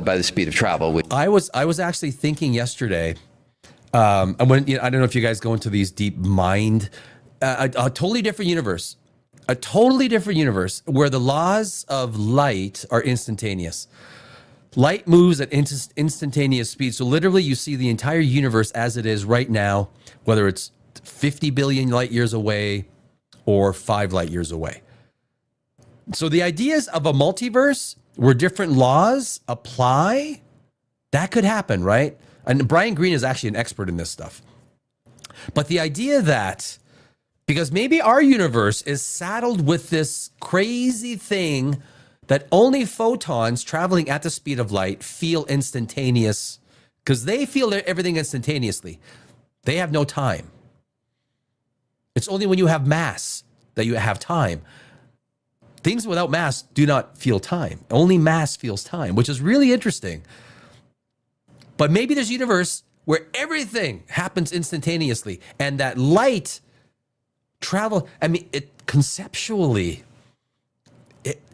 by the speed of travel. I was actually thinking yesterday. I don't know if you guys go into these deep mind, a totally different universe, where the laws of light are instantaneous. Light moves at instantaneous speed. So literally you see the entire universe as it is right now, whether it's 50 billion light years away or 5 light years away. So the ideas of a multiverse where different laws apply, that could happen, right? And Brian Greene is actually an expert in this stuff. But the idea that, because maybe our universe is saddled with this crazy thing that only photons traveling at the speed of light feel instantaneous, because they feel everything instantaneously. They have no time. It's only when you have mass that you have time. Things without mass do not feel time. Only mass feels time, which is really interesting. But maybe there's a universe where everything happens instantaneously and that light travel, I mean, conceptually,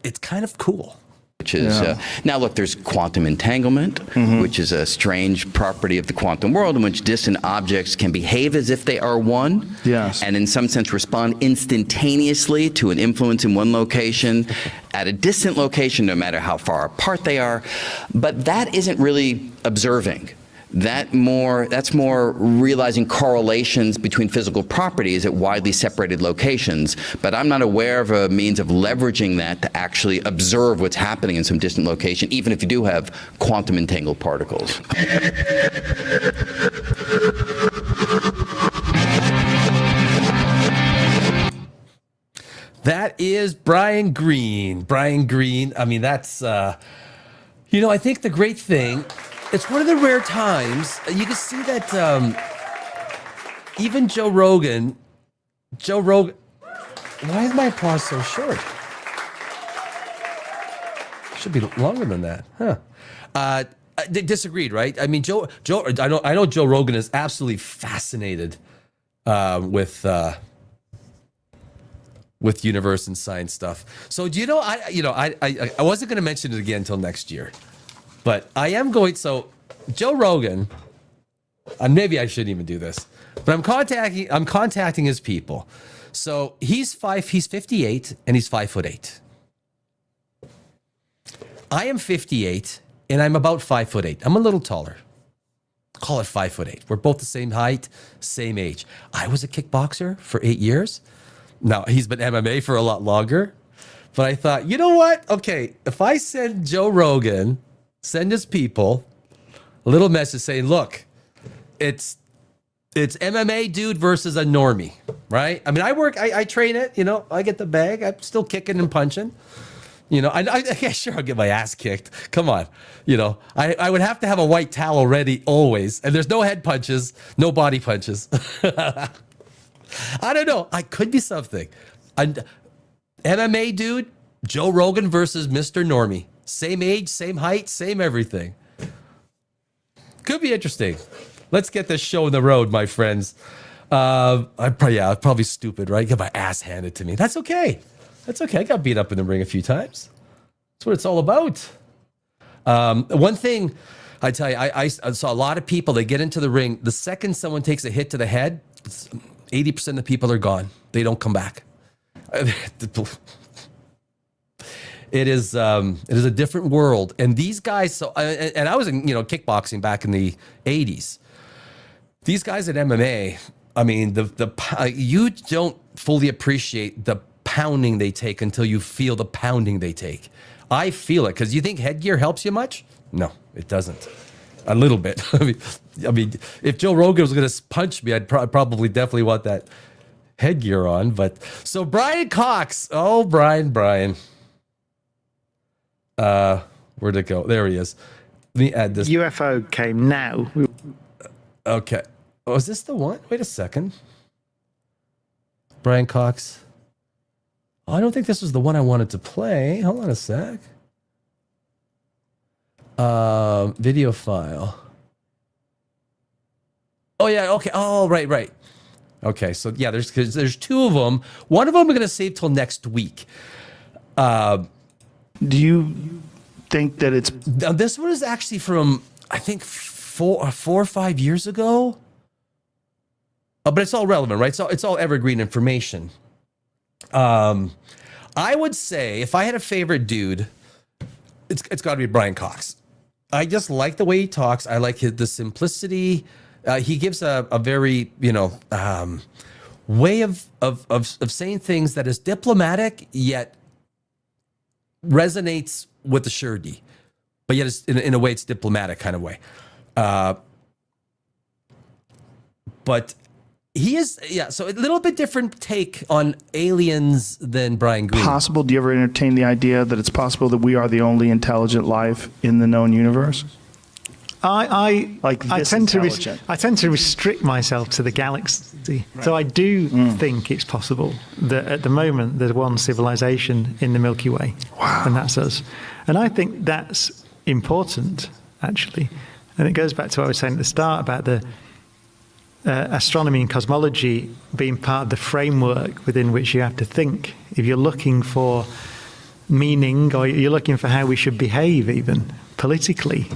it's kind of cool. Which is now look, there's quantum entanglement, which is a strange property of the quantum world in which distant objects can behave as if they are one, and in some sense respond instantaneously to an influence in one location at a distant location, no matter how far apart they are. But that isn't really observing. That's more realizing correlations between physical properties at widely separated locations. But I'm not aware of a means of leveraging that to actually observe what's happening in some distant location, even if you do have quantum entangled particles. That is Brian Greene. Brian Greene, I mean, that's, I think the great thing, it's one of the rare times you can see that even Joe Rogan, why is my applause so short? Should be longer than that, huh? They disagreed, right? I mean, I know Joe Rogan is absolutely fascinated with universe and science stuff. So do you know, I wasn't going to mention it again until next year. But I am going, so Joe Rogan, and maybe I shouldn't even do this, but I'm contacting his people. So he's 58 and he's 5'8". I am 58 and I'm about 5'8". I'm a little taller. Call it 5'8". We're both the same height, same age. I was a kickboxer for 8 years. Now he's been MMA for a lot longer, but I thought, you know what? Okay, if I send Joe Rogan, send his people a little message saying, look, it's MMA dude versus a normie, right? I mean, I train it, I get the bag. I'm still kicking and punching. You know, yeah, sure, I'll get my ass kicked. Come on. You know, I would have to have a white towel ready always. And there's no head punches, no body punches. I don't know. I could be something. MMA dude, Joe Rogan versus Mr. Normie. Same age, same height, same everything. Could be interesting. Let's get this show on the road, my friends. I'm probably stupid, right? Get my ass handed to me. That's okay. That's okay. I got beat up in the ring a few times. That's what it's all about. One thing I tell you, I saw a lot of people, they get into the ring. The second someone takes a hit to the head, 80% of the people are gone. They don't come back. It is a different world. And these guys, and I was in, kickboxing back in the 80s. These guys at MMA, I mean, you don't fully appreciate the pounding they take until you feel the pounding they take. I feel it, because you think headgear helps you much? No, it doesn't. A little bit. I mean, if Joe Rogan was going to punch me, I'd probably definitely want that headgear on. But so Brian Cox. Oh, Brian. Where'd it go? There he is. Let me add this. UFO came now. Okay. Oh, is this the one? Wait a second. Brian Cox. Oh, I don't think this was the one I wanted to play. Hold on a sec. Video file. Oh, yeah. Okay. Oh, right. Okay. So, yeah, there's two of them. One of them I'm going to save till next week. Do you think that it's... Now, this one is actually from, I think, 4 or 5 years ago. But it's all relevant, right? So it's all evergreen information. I would say if I had a favorite dude, it's got to be Brian Cox. I just like the way he talks. I like the simplicity. He gives a very, way of saying things that is diplomatic yet resonates with the surety, but yet it's, in a way it's diplomatic kind of way. But he is, so a little bit different take on aliens than Brian Greene. Possible? Do you ever entertain the idea that it's possible that we are the only intelligent life in the known universe? I tend to restrict myself to the galaxy. Right. So I do think it's possible that at the moment there's one civilization in the Milky Way. Wow. And that's us. And I think that's important, actually. And it goes back to what I was saying at the start about the astronomy and cosmology being part of the framework within which you have to think. If you're looking for meaning, or you're looking for how we should behave even politically,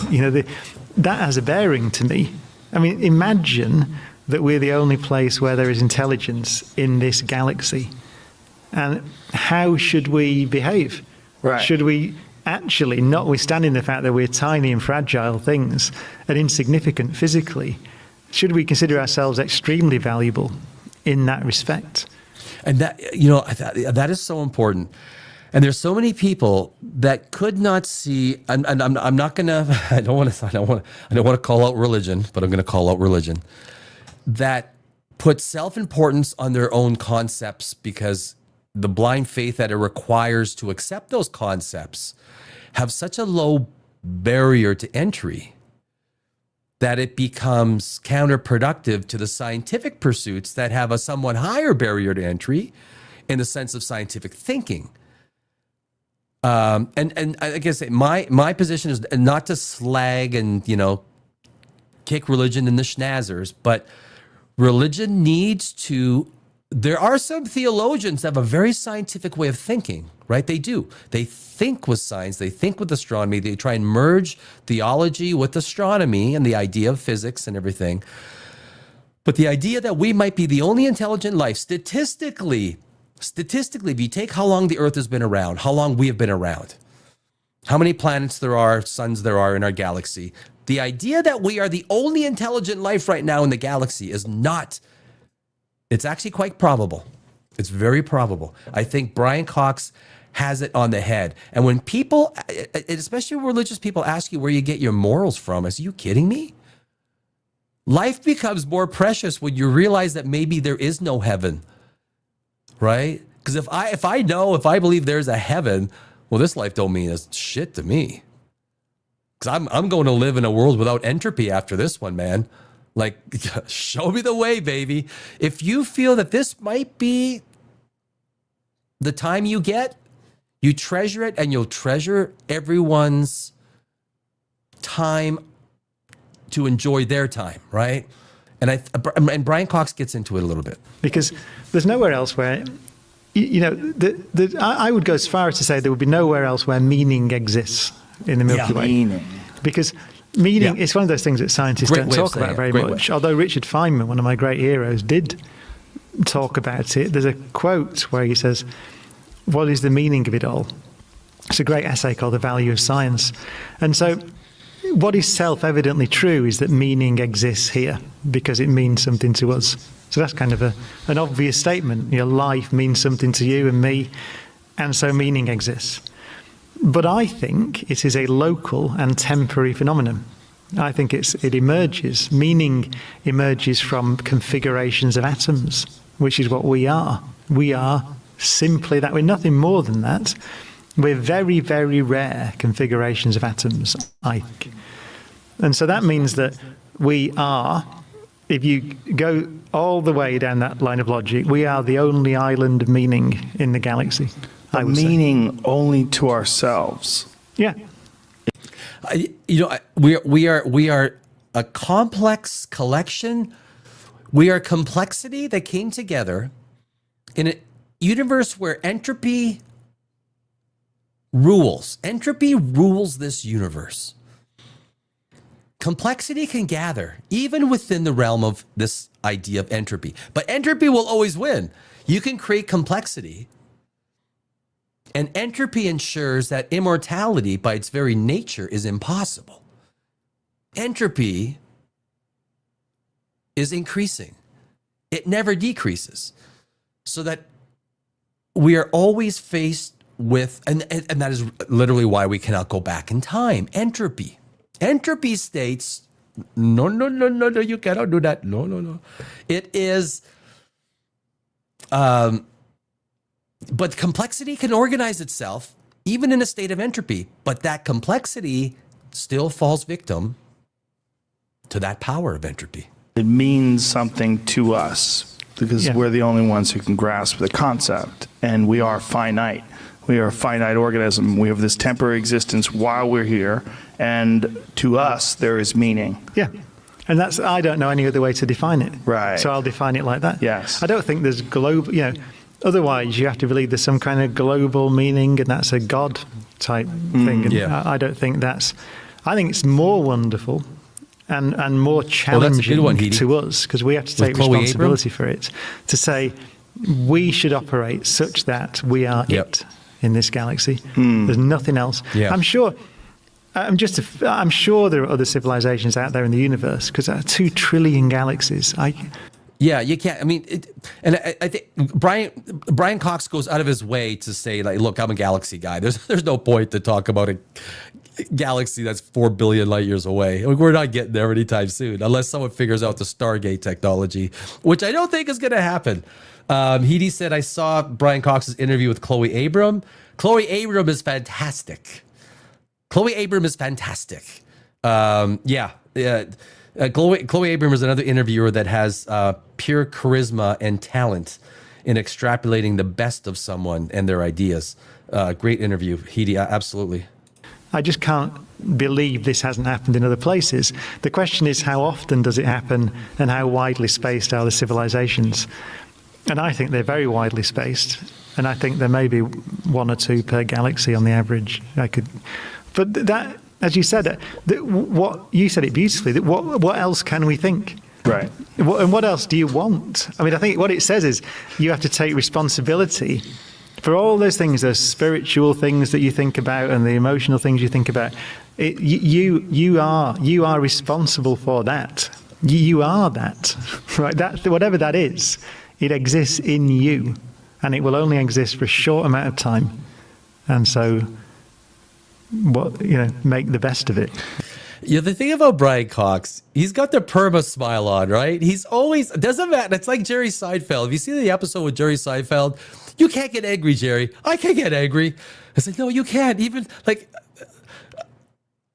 that has a bearing to me. I mean, imagine that we're the only place where there is intelligence in this galaxy. And how should we behave? Right. Should we actually, notwithstanding the fact that we're tiny and fragile things and insignificant physically, should we consider ourselves extremely valuable in that respect? And that, that is so important. And there's so many people that could not see, and I'm not gonna, I don't want to call out religion, but I'm going to call out religion, that put self-importance on their own concepts because the blind faith that it requires to accept those concepts have such a low barrier to entry that it becomes counterproductive to the scientific pursuits that have a somewhat higher barrier to entry in the sense of scientific thinking. And I guess my position is not to slag and, kick religion in the schnazzers, but religion needs to, there are some theologians that have a very scientific way of thinking, right? They do. They think with science, they think with astronomy, they try and merge theology with astronomy and the idea of physics and everything. But the idea that we might be the only intelligent life, statistically, if you take how long the Earth has been around, how long we have been around, how many planets there are, suns there are in our galaxy, the idea that we are the only intelligent life right now in the galaxy is not, it's actually quite probable. It's very probable. I think Brian Cox has it on the head. And when people, especially religious people, ask you where you get your morals from, are you kidding me? Life becomes more precious when you realize that maybe there is no heaven. Right? Because if I believe there's a heaven, well, this life don't mean as shit to me. Because I'm going to live in a world without entropy after this one, man. Like, show me the way, baby. If you feel that this might be the time you get, you treasure it, and you'll treasure everyone's time to enjoy their time, right? And Brian Cox gets into it a little bit. Because there's nowhere else where, I would go as far as to say there would be nowhere else where meaning exists in the Milky Way. Meaning. Because meaning is one of those things that scientists don't talk about very much. Although Richard Feynman, one of my great heroes, did talk about it. There's a quote where he says, "What is the meaning of it all?" It's a great essay called The Value of Science. And so what is self-evidently true is that meaning exists here because it means something to us. So that's kind of an obvious statement. Your life means something to you and me, and so meaning exists. But I think it is a local and temporary phenomenon. I think it emerges. Meaning emerges from configurations of atoms, which is what we are. We are simply that. We're nothing more than that. We're very, very rare configurations of atoms, I think. And so that means that we are, if you go all the way down that line of logic, we are the only island of meaning in the galaxy. I would meaning say. Only to ourselves. Yeah. We are a complex collection. We are complexity that came together in a universe where entropy rules. Entropy rules this universe. Complexity can gather even within the realm of this idea of entropy, but entropy will always win. You can create complexity, and entropy ensures that immortality by its very nature is impossible. Entropy is increasing. It never decreases. So that we are always faced with, and that is literally why we cannot go back in time. Entropy. Entropy states, no, you cannot do that. No. It is, but complexity can organize itself even in a state of entropy, but that complexity still falls victim to that power of entropy. It means something to us because we're the only ones who can grasp the concept, and we are finite. We are a finite organism. We have this temporary existence while we're here, and to us, there is meaning. Yeah. And that's, I don't know any other way to define it. Right. So I'll define it like that. Yes. I don't think there's global, otherwise you have to believe there's some kind of global meaning, and that's a God type thing. And I don't think that's, I think it's more wonderful and more challenging to us, because we have to take responsibility for it, to say we should operate such that we are it in this galaxy. There's nothing else. I'm sure there are other civilizations out there in the universe, because there are 2 trillion galaxies. You can't. I mean, I think Brian Cox goes out of his way to say, like, look, I'm a galaxy guy. There's no point to talk about a galaxy that's 4 billion light years away. We're not getting there anytime soon, unless someone figures out the Stargate technology, which I don't think is going to happen. Heidi said, I saw Brian Cox's interview with Chloe Abram. Chloe Abram is fantastic. Chloe Abram is fantastic. Chloe Abram is another interviewer that has pure charisma and talent in extrapolating the best of someone and their ideas. Great interview, Heidi, absolutely. I just can't believe this hasn't happened in other places. The question is, how often does it happen, and how widely spaced are the civilizations? And I think they're very widely spaced, and I think there may be 1 or 2 per galaxy on the average. But that, as you said, what you said it beautifully. That what else can we think? Right. And what else do you want? I mean, I think what it says is you have to take responsibility for all those things, those spiritual things that you think about and the emotional things you think about. You are responsible for that. You are that, right? That, whatever that is, it exists in you, and it will only exist for a short amount of time. And so, make the best of it. Yeah, the thing about Brian Cox, he's got the perma smile on, right? He's always, doesn't matter. It's like Jerry Seinfeld. If you see the episode with Jerry Seinfeld, you can't get angry, Jerry. I can't get angry. It's like, no, you can't. Even like,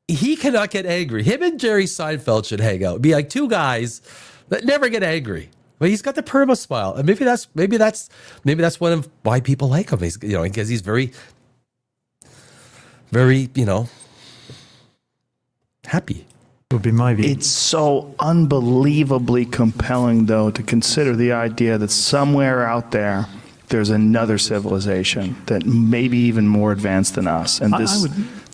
he cannot get angry. Him and Jerry Seinfeld should hang out. Be like two guys that never get angry. But he's got the perma smile, and maybe that's one of why people like him. He's, because he's very, very, happy. Would be my view. It's so unbelievably compelling, though, to consider the idea that somewhere out there, there's another civilization that may be even more advanced than us, and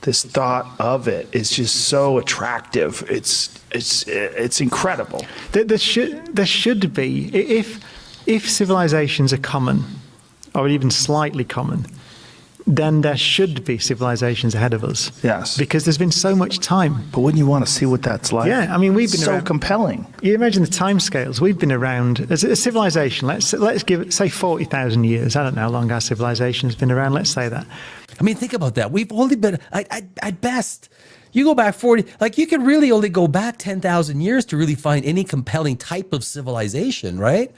this thought of it is just so attractive. It's incredible. There should be, if civilizations are common, or even slightly common, then there should be civilizations ahead of us. Yes. Because there's been so much time. But wouldn't you want to see what that's like? Yeah, I mean, we've been so compelling. You imagine the timescales. We've been around as a civilization. Let's give it, say, 40,000 years. I don't know how long our civilization has been around. Let's say that. I mean, think about that. We've only been, at best, you go back 40, like you can really only go back 10,000 years to really find any compelling type of civilization, right?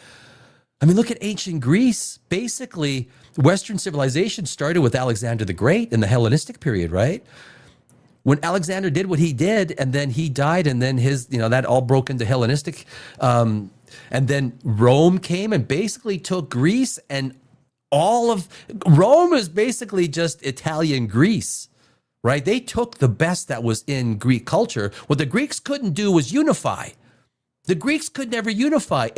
I mean, look at ancient Greece. Basically, Western civilization started with Alexander the Great in the Hellenistic period, right? When Alexander did what he did, and then he died, and then his, that all broke into Hellenistic, and then Rome came and basically took Greece, and all of Rome is basically just Italian Greece, right? They took the best that was in Greek culture. What the Greeks couldn't do was unify. The Greeks could never unify.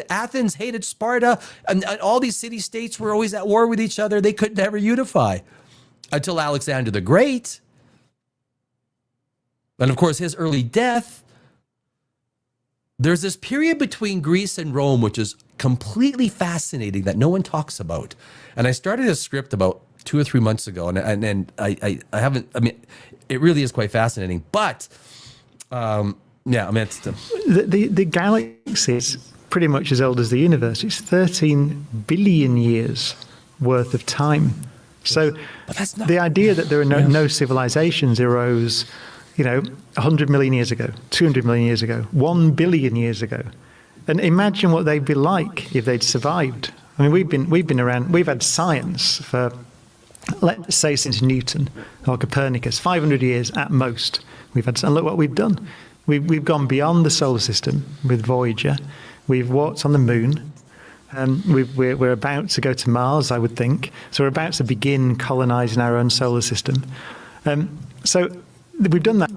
Athens hated Sparta, and all these city-states were always at war with each other. They could never unify until Alexander the Great. And of course, his early death. There's this period between Greece and Rome, which is completely fascinating that no one talks about. And I started a script about 2 or 3 months ago, and I haven't, I mean, it really is quite fascinating. But, yeah, I mean, it's the galaxy is pretty much as old as the universe. It's 13 billion years worth of time. So the idea that there are no civilizations arose, 100 million years ago, 200 million years ago, 1 billion years ago. And imagine what they'd be like if they'd survived. I mean, we've been around, we've had science for, let's say, since Newton or Copernicus, 500 years at most. And look what we've done. We've gone beyond the solar system with Voyager. We've walked on the moon. We're about to go to Mars, I would think. So we're about to begin colonizing our own solar system. So we've done that.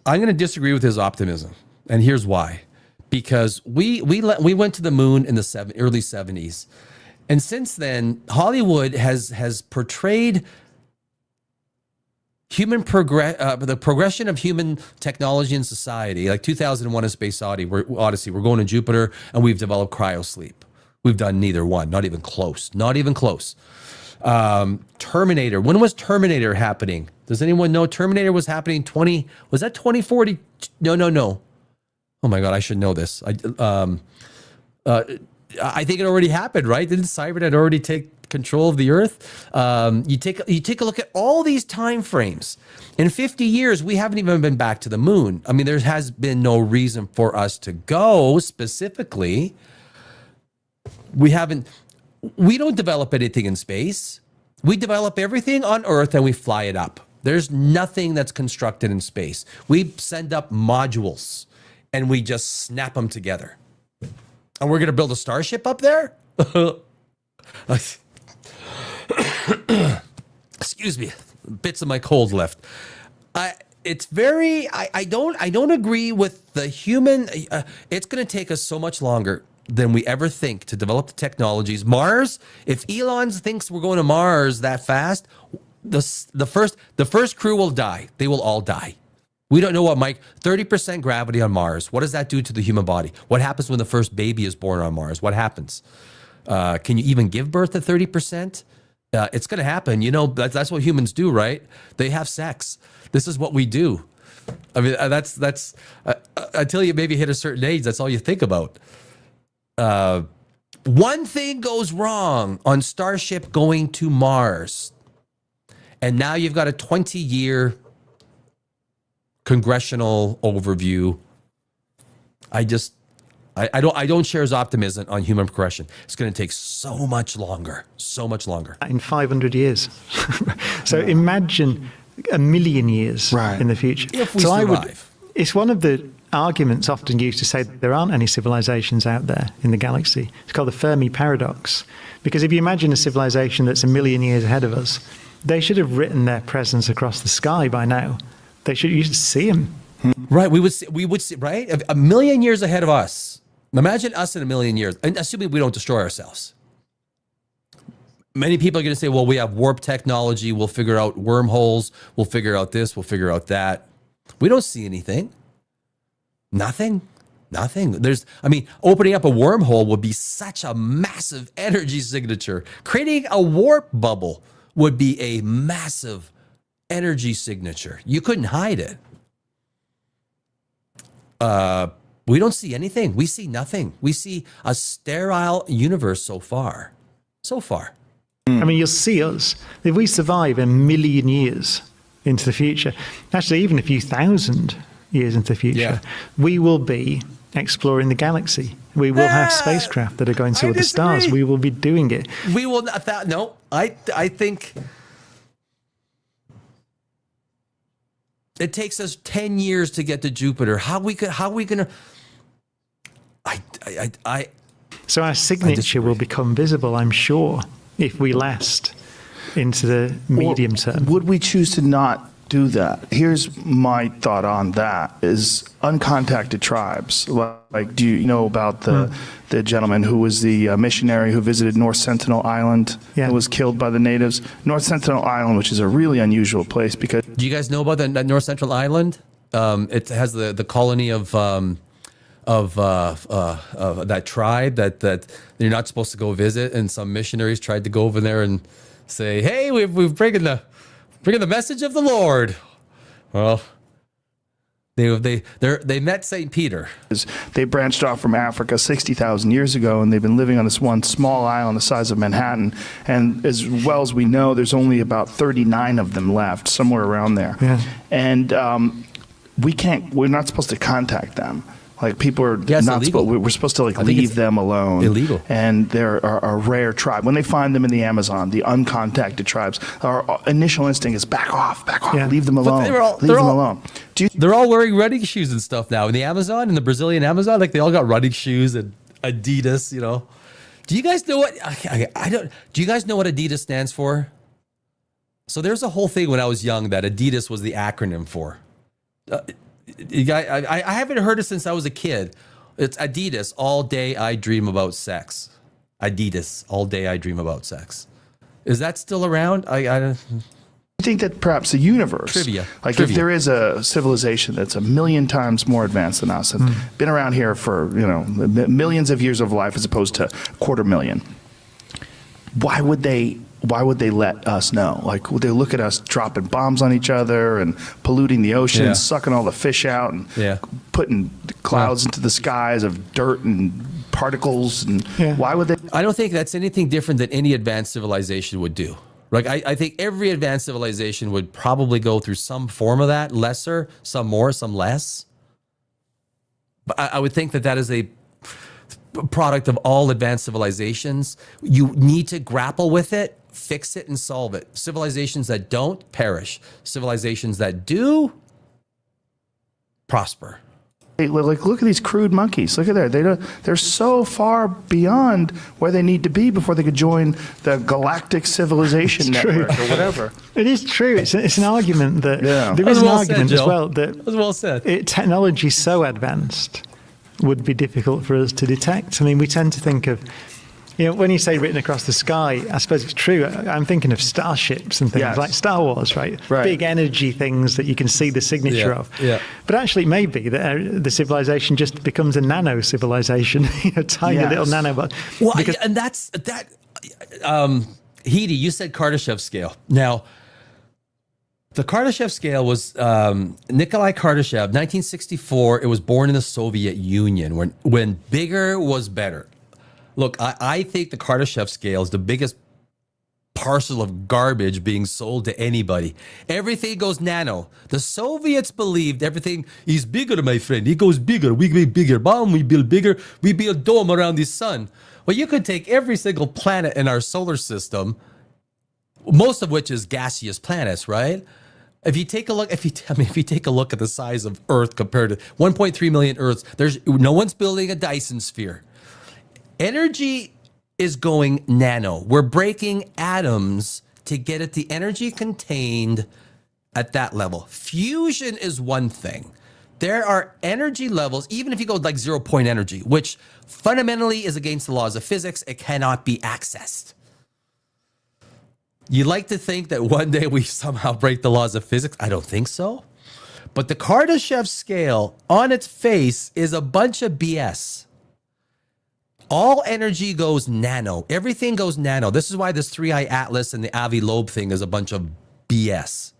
I'm going to disagree with his optimism, and here's why. Because we went to the moon in the early 70s, and since then Hollywood has portrayed the progression of human technology and society, like 2001: A Space Odyssey. We're going to Jupiter, and we've developed cryosleep. We've done neither one, not even close. Not even close. Terminator. When was Terminator happening? Does anyone know? Terminator was happening was that 2040? No. Oh my God, I should know this. I think it already happened, right? Didn't Cybernet already take control of the Earth? You take a look at all these time frames. In 50 years, we haven't even been back to the moon. I mean, there has been no reason for us to go specifically. We don't develop anything in space. We develop everything on Earth and we fly it up. There's nothing that's constructed in space. We send up modules and we just snap them together. And we're going to build a starship up there? Excuse me. Bits of my cold left. I don't agree with the human. It's going to take us so much longer than we ever think to develop the technologies. Mars, if Elon thinks we're going to Mars that fast, the first crew will die. They will all die. We don't know what, Mike, 30% gravity on Mars. What does that do to the human body? What happens when the first baby is born on Mars? What happens? Can you even give birth at 30%? It's going to happen. That's what humans do, right? They have sex. This is what we do. I mean, that's until you maybe hit a certain age, that's all you think about. One thing goes wrong on Starship going to Mars, And now you've got a 20-year congressional overview. I don't share his optimism on human progression. It's going to take so much longer. In 500 years. So imagine a million years in the future. If we survive. It's one of the arguments often used to say that there aren't any civilizations out there in the galaxy. It's called the Fermi paradox. Because if you imagine a civilization that's a million years ahead of us, they should have written their presence across the sky by now. You should see them. Right, we would see, right? A million years ahead of us. Imagine us in a million years, and assuming we don't destroy ourselves. Many people are going to say, well, we have warp technology. We'll figure out wormholes. We'll figure out this. We'll figure out that. We don't see anything. Nothing. Opening up a wormhole would be such a massive energy signature. Creating a warp bubble would be a massive energy signature. You couldn't hide it. We don't see anything. We see nothing. We see a sterile universe so far. I mean, you'll see us. If we survive a million years into the future, actually even a few thousand years into the future, we will be exploring the galaxy. We will have spacecraft that are going to other stars. We will be doing it. We will not. No, I think it takes us 10 years to get to Jupiter. How are we going to? So our signature will become visible, I'm sure, if we last into the medium term. Would we choose to not do that? Here's my thought on that: is uncontacted tribes. Like, do you know about the gentleman who was the missionary who visited North Sentinel Island and was killed by the natives? North Sentinel Island, which is a really unusual place because. Do you guys know about that North Central Island? It has the colony of that tribe that you're not supposed to go visit, and some missionaries tried to go over there and say, "Hey, we've bringing the message of the Lord." Well, they met St. Peter. They branched off from Africa 60,000 years ago, and they've been living on this one small island the size of Manhattan. And as well as we know, there's only about 39 of them left, somewhere around there. Yeah. And we're not supposed to contact them. Like, people are not supposed, we're supposed to leave them alone. Illegal. And they're a rare tribe. When they find them in the Amazon, the uncontacted tribes, our initial instinct is back off, leave them alone, leave them alone. They're all wearing running shoes and stuff now in the Amazon, in the Brazilian Amazon. Like, they all got running shoes and Adidas, Do you guys know what, do you guys know what Adidas stands for? So there's a whole thing when I was young that Adidas was the acronym for. I haven't heard it since I was a kid. It's Adidas, all day I dream about sex. Adidas, all day I dream about sex. Is that still around? I think that perhaps the universe, if there is a civilization that's a million times more advanced than us and been around here for millions of years of life as opposed to 250,000, why would they let us know? Like, would they look at us dropping bombs on each other and polluting the ocean, sucking all the fish out, and putting clouds into the skies of dirt and particles? And why would they? I don't think that's anything different than any advanced civilization would do. Like, I think every advanced civilization would probably go through some form of that, lesser, some more, some less. But I would think that is a product of all advanced civilizations. You need to grapple with it, fix it, and solve it. Civilizations that don't perish. Civilizations that do prosper. Hey, like, look at these crude monkeys. Look at that. They're so far beyond where they need to be before they could join the galactic civilization network or whatever. It is true. It's an argument that there is an argument as well that was well said. Technology so advanced would be difficult for us to detect. I mean, we tend to think of, when you say written across the sky, I suppose it's true. I'm thinking of starships and things like Star Wars, right? Big energy things that you can see the signature of. Yeah. But actually, it may be that the civilization just becomes a nano civilization, tiny little nanobot. Well, and that's that. Heidi, you said Kardashev scale. Now, the Kardashev scale was Nikolai Kardashev, 1964. It was born in the Soviet Union when bigger was better. Look, I think the Kardashev scale is the biggest parcel of garbage being sold to anybody. Everything goes nano. The Soviets believed everything is bigger, my friend. It goes bigger. We make bigger bomb. We build bigger. We build dome around the sun. Well, you could take every single planet in our solar system, most of which is gaseous planets, right? If you take a look, if you take a look at the size of Earth compared to 1.3 million Earths, there's no one's building a Dyson sphere. Energy is going nano. We're breaking atoms to get at the energy contained at that level. Fusion is one thing. There are energy levels, even if you go like 0 point energy, which fundamentally is against the laws of physics. It cannot be accessed. You like to think that one day we somehow break the laws of physics. I don't think so. But the Kardashev scale on its face is a bunch of BS. All energy goes nano. Everything goes nano. This is why this 3i Atlas and the Avi Loeb thing is a bunch of BS.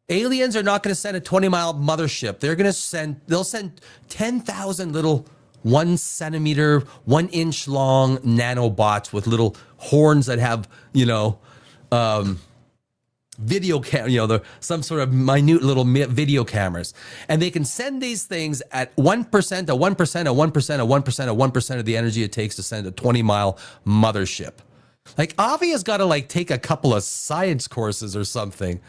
Aliens are not going to send a 20-mile mothership. They'll send 10,000 little 1 centimeter, 1 inch long nanobots with little horns that have, video some sort of minute little video cameras, and they can send these things at 1%, a 1%, a 1%, a 1%, a 1%, a 1% of the energy it takes to send a 20-mile mothership. Like Avi has got to take a couple of science courses or something.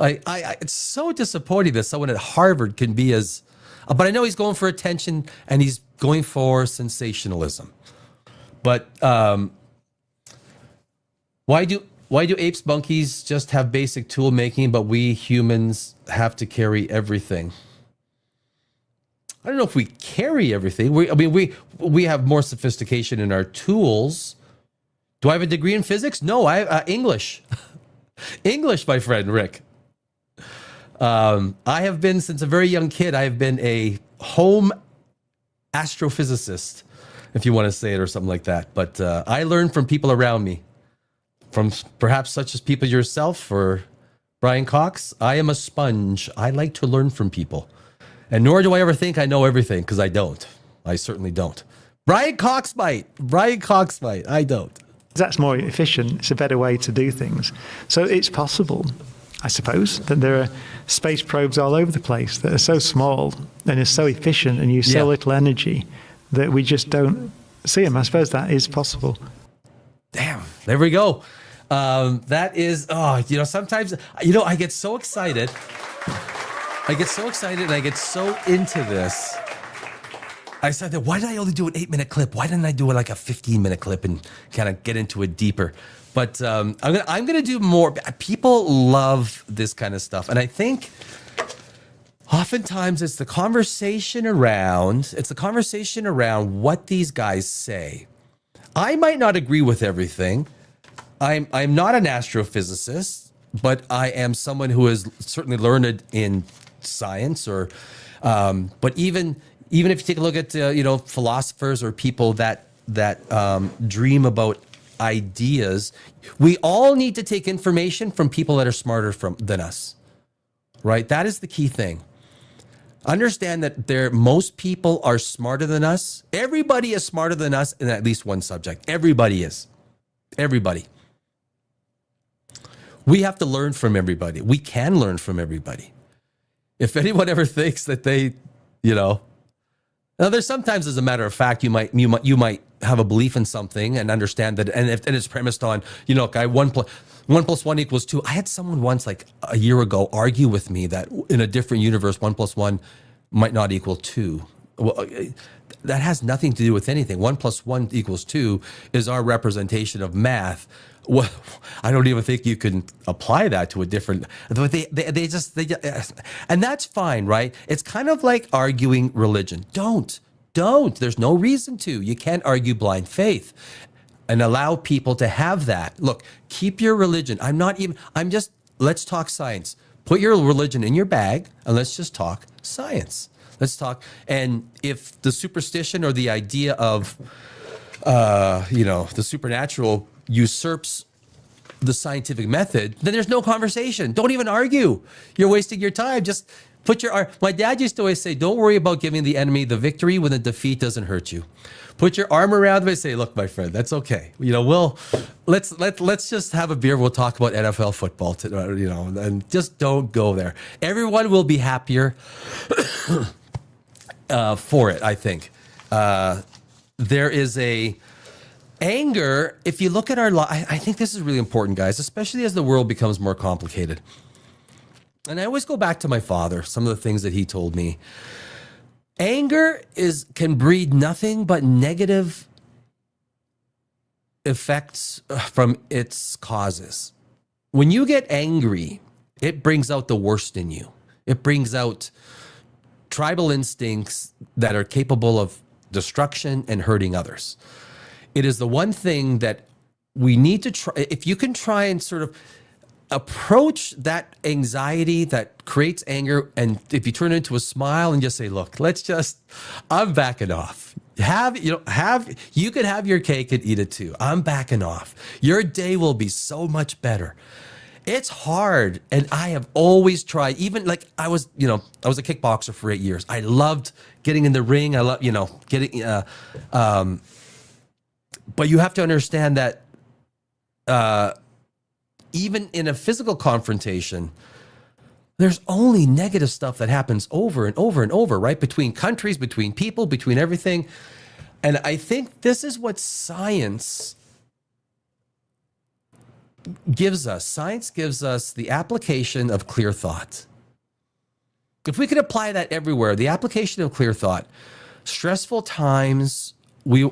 It's so disappointing that someone at Harvard can be as, but I know he's going for attention and he's going for sensationalism. But why do apes, monkeys just have basic tool making, but we humans have to carry everything? I don't know if we carry everything. We have more sophistication in our tools. Do I have a degree in physics? No, I English. English, my friend Rick. I have been, since a very young kid, I have been a home astrophysicist, if you want to say it, or something like that. But I learned from people around me, from perhaps such as people yourself or Brian Cox. I am a sponge. I like to learn from people. And nor do I ever think I know everything, because I don't. I certainly don't. Brian Cox might. I don't. That's more efficient. It's a better way to do things. So it's possible, I suppose, that there are space probes all over the place that are so small and are so efficient and use so little energy that we just don't see them. I suppose that is possible. Damn, there we go. That is, sometimes, I get so excited. And I get so into this. I said that, why did I only do an 8-minute clip? Why didn't I do like a 15-minute clip and kind of get into it deeper? But I'm gonna do more. People love this kind of stuff, and I think oftentimes it's the conversation around what these guys say. I might not agree with everything. I'm not an astrophysicist, but I am someone who is certainly learned in science. But even if you take a look at philosophers or people that dream about ideas, we all need to take information from people that are smarter than us, right? That is the key thing. Understand that most people are smarter than us. Everybody is smarter than us in at least one subject. Everybody is. Everybody. We have to learn from everybody. We can learn from everybody. If anyone ever thinks that they, now there's sometimes, as a matter of fact, you might have a belief in something and understand that, and it's premised on, 1 + 1 = 2. I had someone once, like a year ago, argue with me that in a different universe, 1 + 1 might not equal 2. Well, that has nothing to do with anything. 1 + 1 = 2 is our representation of math. Well, I don't even think you can apply that to a different. They just, and that's fine, right? It's kind of like arguing religion. Don't. There's no reason to. You can't argue blind faith, and allow people to have that. Look, keep your religion. Let's talk science. Put your religion in your bag and let's just talk science. Let's talk. And if the superstition or the idea of, the supernatural usurps the scientific method, then there's no conversation. Don't even argue. You're wasting your time. Just Put your arm. My dad used to always say, "Don't worry about giving the enemy the victory when the defeat doesn't hurt you. Put your arm around them and say, look, my friend, that's okay. Let's just have a beer. We'll talk about NFL football, and just don't go there. Everyone will be happier for it. I think there is a anger. If you look at our life, I think this is really important, guys, especially as the world becomes more complicated. And I always go back to my father, some of the things that he told me. Anger can breed nothing but negative effects from its causes. When you get angry, it brings out the worst in you. It brings out tribal instincts that are capable of destruction and hurting others. It is the one thing that we need to try. If you can try and sort of approach that anxiety that creates anger, and if you turn it into a smile and just say, look, I'm backing off. You could have your cake and eat it too. I'm backing off. Your day will be so much better. It's hard. And I have always tried, even like I was a kickboxer for 8 years. I loved getting in the ring. I love, getting, but you have to understand that, even in a physical confrontation, there's only negative stuff that happens over and over and over, right? Between countries, between people, between everything. And I think this is what science gives us. Science gives us the application of clear thought. If we could apply that everywhere, the application of clear thought, stressful times, we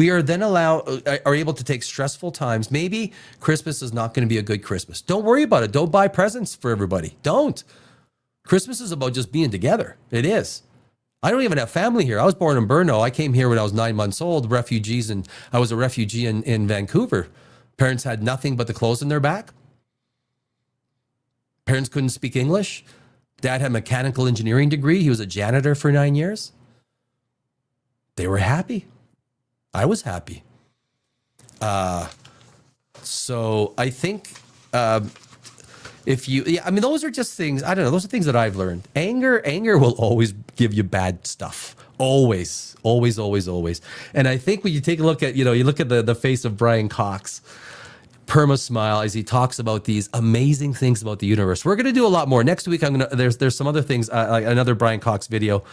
are then are able to take stressful times. Maybe Christmas is not going to be a good Christmas. Don't worry about it. Don't buy presents for everybody. Don't. Christmas is about just being together. It is. I don't even have family here. I was born in Brno. I came here when I was 9 months old, refugees, and I was a refugee in Vancouver. Parents had nothing but the clothes on their back. Parents couldn't speak English. Dad had a mechanical engineering degree. He was a janitor for 9 years. They were happy. I was happy. So I think those are just things, I don't know, those are things that I've learned. Anger will always give you bad stuff. Always, always, always, always. And I think when you take a look at, you look at the face of Brian Cox, perma smile as he talks about these amazing things about the universe. We're going to do a lot more. Next week, there's some other things, like another Brian Cox video.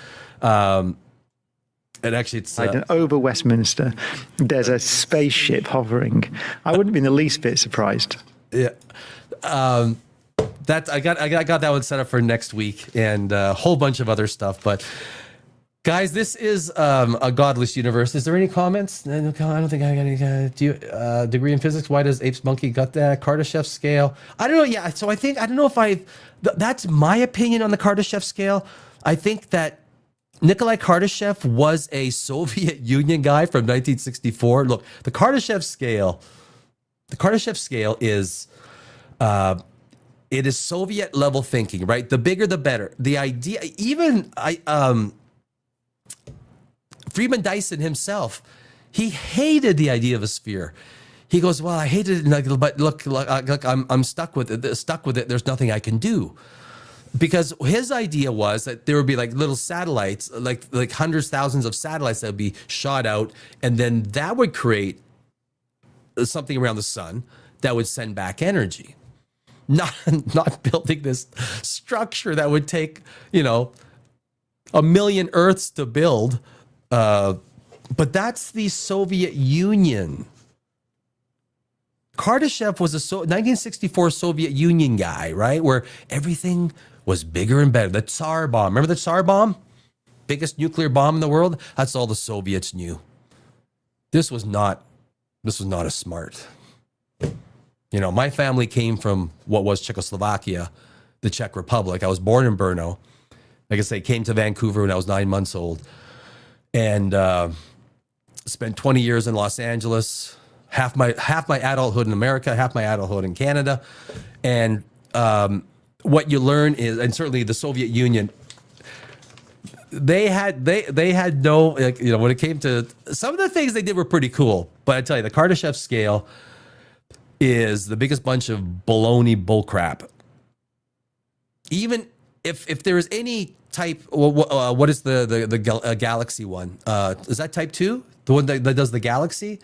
And actually, it's over Westminster. There's a spaceship hovering. I wouldn't be in the least bit surprised. Yeah, I got that one set up for next week, and a whole bunch of other stuff. But guys, this is a godless universe. Is there any comments? I don't think I got any. Degree in physics? Why does apes monkey gut that? Kardashev scale? I don't know. Yeah, so I don't know if that's my opinion on the Kardashev scale. I think that Nikolai Kardashev was a Soviet Union guy from 1964. Look, the Kardashev scale is, it is Soviet level thinking, right? The bigger, the better. The idea, Freeman Dyson himself, he hated the idea of a sphere. He goes, well, I hated it, but look, I'm stuck with it. There's nothing I can do. Because his idea was that there would be like little satellites, like hundreds, thousands of satellites that would be shot out, and then that would create something around the sun that would send back energy. Not building this structure that would take, 1 million Earths to build. But that's the Soviet Union. Kardashev was a 1964 Soviet Union guy, right? Where everything was bigger and better. The Tsar bomb. Remember the Tsar bomb? Biggest nuclear bomb in the world? That's all the Soviets knew. This was not a smart. My family came from what was Czechoslovakia, the Czech Republic. I was born in Brno. Like I say, came to Vancouver when I was 9 months old. And spent 20 years in Los Angeles. Half my adulthood in America, half my adulthood in Canada. And what you learn is, and certainly the Soviet Union, they had no, when it came to some of the things they did were pretty cool. But I tell you, the Kardashev scale is the biggest bunch of baloney bullcrap. Even if there is any type, what is the galaxy one? Is that type 2? The one that does the galaxy?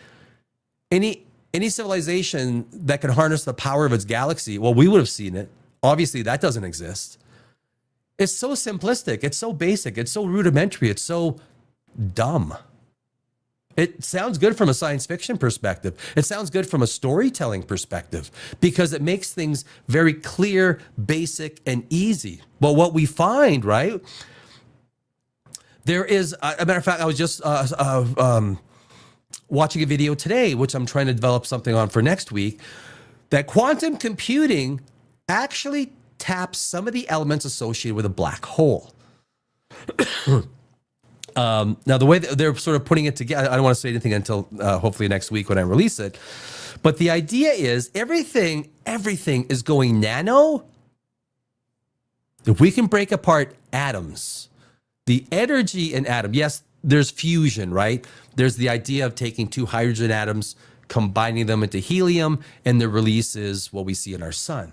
Any civilization that can harness the power of its galaxy, well, we would have seen it. Obviously, that doesn't exist. It's so simplistic. It's so basic. It's so rudimentary. It's so dumb. It sounds good from a science fiction perspective. It sounds good from a storytelling perspective because it makes things very clear, basic, and easy. But what we find, right, there is, a matter of fact, I was just watching a video today, which I'm trying to develop something on for next week, that quantum computing actually taps some of the elements associated with a black hole. Now, the way that they're sort of putting it together, I don't want to say anything until hopefully next week when I release it. But the idea is everything is going nano. If we can break apart atoms, the energy in atom, yes, there's fusion, right? There's the idea of taking 2 hydrogen atoms, combining them into helium, and the release is what we see in our sun.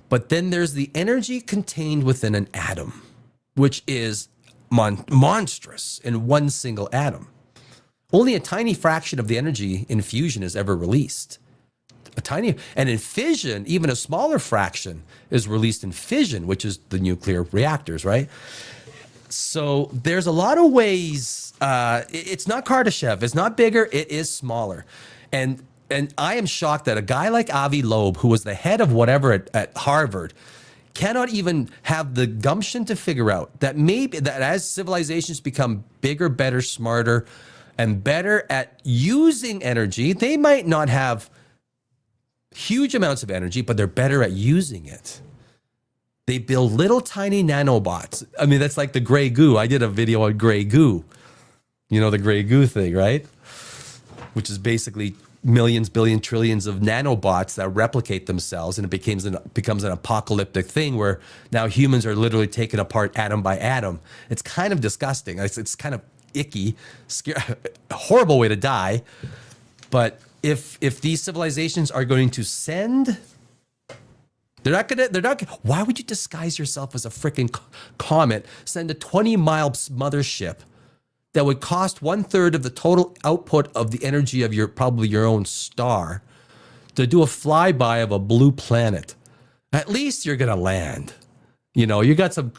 But then there's the energy contained within an atom, which is monstrous in one single atom. Only a tiny fraction of the energy in fusion is ever released. And in fission, even a smaller fraction is released in fission, which is the nuclear reactors, right? So there's a lot of ways. It's not Kardashev. It's not bigger. It is smaller. And I am shocked that a guy like Avi Loeb, who was the head of whatever at Harvard, cannot even have the gumption to figure out that maybe that as civilizations become bigger, better, smarter, and better at using energy, they might not have huge amounts of energy, but they're better at using it. They build little tiny nanobots. I mean, that's like the gray goo. I did a video on gray goo. You know, the gray goo thing, right? Which is basically millions, billions, trillions of nanobots that replicate themselves, and it becomes an apocalyptic thing where now humans are literally taken apart atom by atom. It's kind of disgusting. It's kind of icky, horrible way to die. But if these civilizations are going to send, why would you disguise yourself as a freaking comet, send a 20-mile mothership that would cost 1/3 of the total output of the energy of probably your own star to do a flyby of a blue planet? At least you're going to land. You know, you got some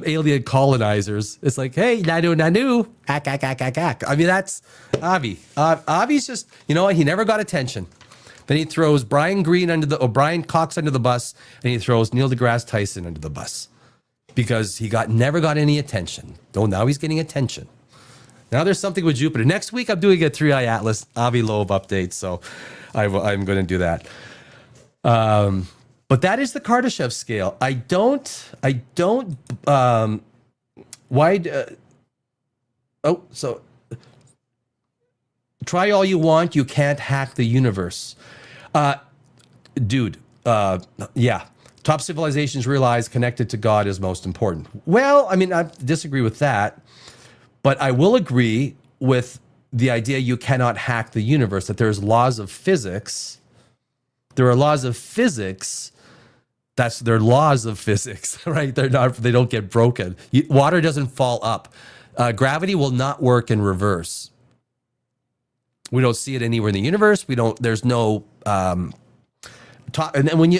alien colonizers. It's like, hey, nanu, ack, ack, ack, ack, ack. I mean, that's Avi. Avi's just, you know what? He never got attention. Then he throws Brian Cox under the bus, and he throws Neil deGrasse Tyson under the bus because he never got any attention. Oh, now he's getting attention. Now there's something with Jupiter. Next week, I'm doing a 3i Atlas Avi Loeb update, so I'm going to do that. But that is the Kardashev scale. Try all you want, you can't hack the universe. Yeah. Top civilizations realize connected to God is most important. Well, I mean, I disagree with that. But I will agree with the idea you cannot hack the universe, that there's laws of physics. There are laws of physics. They're laws of physics, right? They don't get broken. Water doesn't fall up. Gravity will not work in reverse. We don't see it anywhere in the universe. There's no top. And then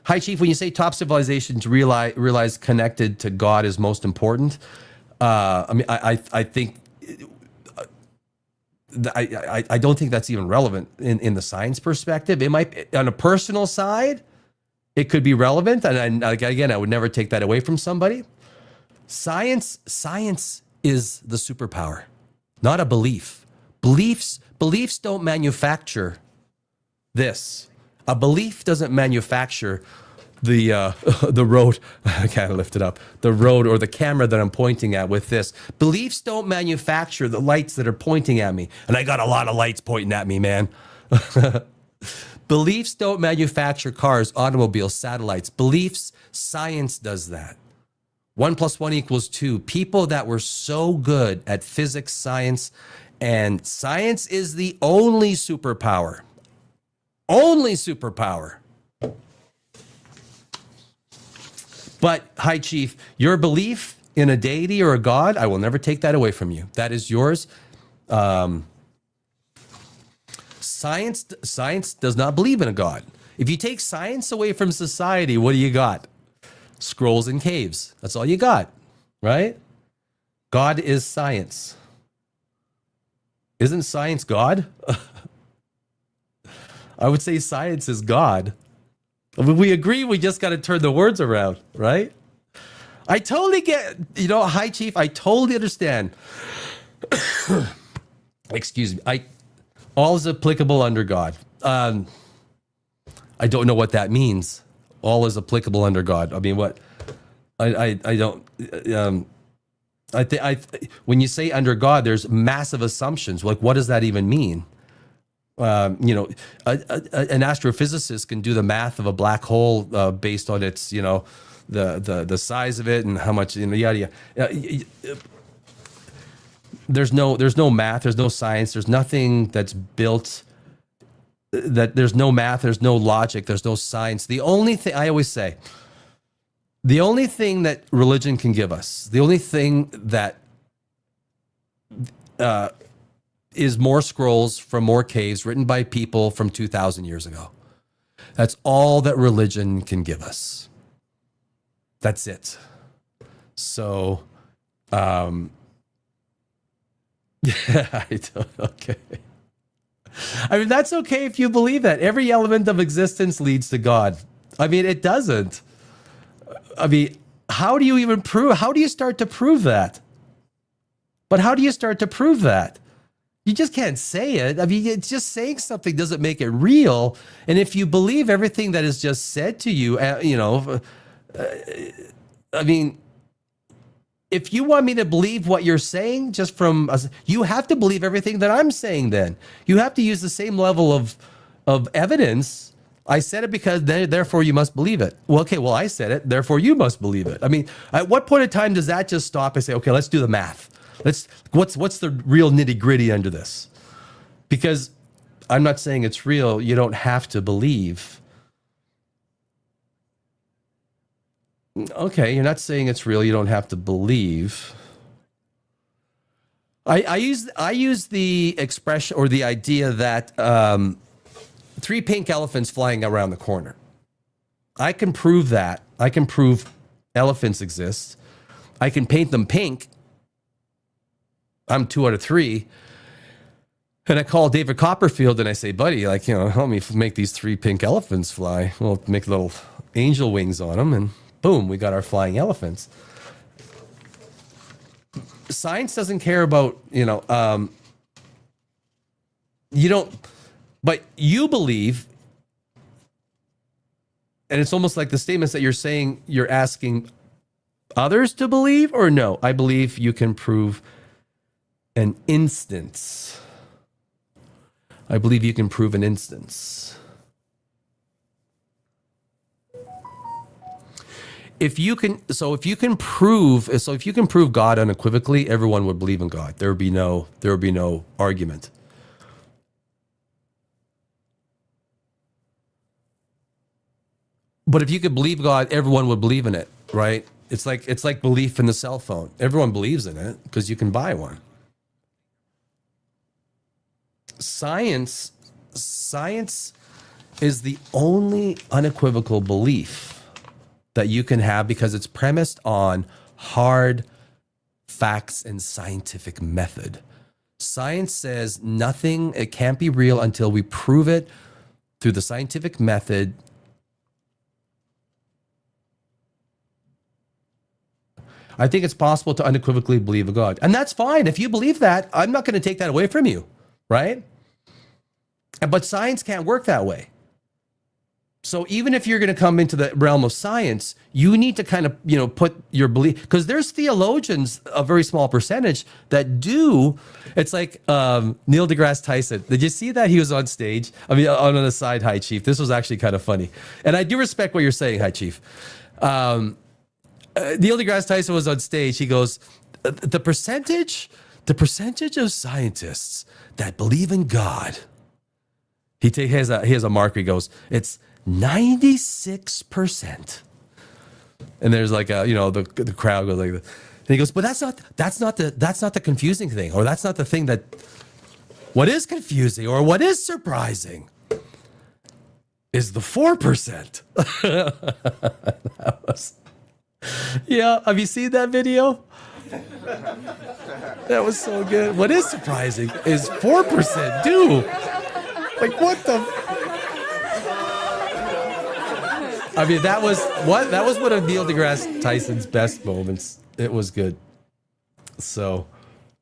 High Chief, when you say top civilizations realize connected to God is most important, I mean, I think I don't think that's even relevant in the science perspective. It might, on a personal side, it could be relevant, and again, I would never take that away from somebody. Science is the superpower, not a belief. Beliefs don't manufacture this. A belief doesn't manufacture the road. I can't lift it up. The road or the camera that I'm pointing at with this. Beliefs don't manufacture the lights that are pointing at me. And I got a lot of lights pointing at me, man. Beliefs don't manufacture cars, automobiles, satellites. Beliefs, science does that. 1 + 1 = 2. People that were so good at physics, science, and science is the only superpower. Only superpower. But, High Chief, your belief in a deity or a god, I will never take that away from you. That is yours. Science does not believe in a god. If you take science away from society, what do you got? Scrolls and caves. That's all you got, right? God is science. Isn't science God? I would say science is God. I mean, we agree, we just got to turn the words around, right? I totally get, High Chief, I totally understand. Excuse me. All is applicable under God. I don't know what that means. All is applicable under God. I mean, what? I don't. When you say under God, there's massive assumptions. Like, what does that even mean? An astrophysicist can do the math of a black hole based on its, the size of it and how much, yada yada. There's no math, there's no science, there's nothing that's built. That there's no math, there's no logic, there's no science. The only thing I always say, the only thing that religion can give us, the only thing that is more scrolls from more caves written by people from 2,000 years ago. That's all that religion can give us. That's it. So, yeah, okay. I mean, that's okay if you believe that. Every element of existence leads to God. I mean, it doesn't. I mean, how do you start to prove that? But how do you start to prove that? You just can't say it. I mean, it's just saying something doesn't make it real. And if you believe everything that is just said to you, I mean, if you want me to believe what you're saying just from us, you have to believe everything that I'm saying then. You have to use the same level of evidence. I said it because therefore you must believe it. Well, okay, I said it, therefore you must believe it. I mean, at what point in time does that just stop and say, okay, let's do the math. What's the real nitty-gritty under this? Because I'm not saying it's real. You don't have to believe. Okay, you're not saying it's real. You don't have to believe. I use the expression or the idea that 3 pink elephants flying around the corner. I can prove that. I can prove elephants exist. I can paint them pink. I'm 2 out of 3. And I call David Copperfield and I say, buddy, help me make these 3 pink elephants fly. We'll make little angel wings on them and boom, we got our flying elephants. Science doesn't care about, but you believe, and it's almost like the statements that you're saying, you're asking others to believe, or no, I believe you can prove an instance. I believe you can prove an instance. If you can prove God unequivocally, everyone would believe in God. There would be no argument. But if you could believe God, everyone would believe in it, right? It's like belief in the cell phone. Everyone believes in it because you can buy one. Science is the only unequivocal belief that you can have because it's premised on hard facts and scientific method. Science says nothing, it can't be real until we prove it through the scientific method. I think it's possible to unequivocally believe in God. And that's fine. If you believe that, I'm not going to take that away from you, right? But science can't work that way. So even if you're going to come into the realm of science, you need to kind of, put your belief, because there's theologians, a very small percentage, that do. It's like Neil deGrasse Tyson. Did you see that? He was on stage. I mean, on the side, High Chief. This was actually kind of funny. And I do respect what you're saying, High Chief. Neil deGrasse Tyson was on stage. He goes, the percentage of scientists that believe in God, he has a marker. He goes, it's 96%. And there's like the crowd goes like this. And he goes, but that's not the confusing thing, or that's not the thing that. What is confusing or what is surprising is the 4%. Yeah, have you seen that video? That was so good. What is surprising is 4%. Dude, like what the? I mean, that was one of Neil deGrasse Tyson's best moments. It was good. So,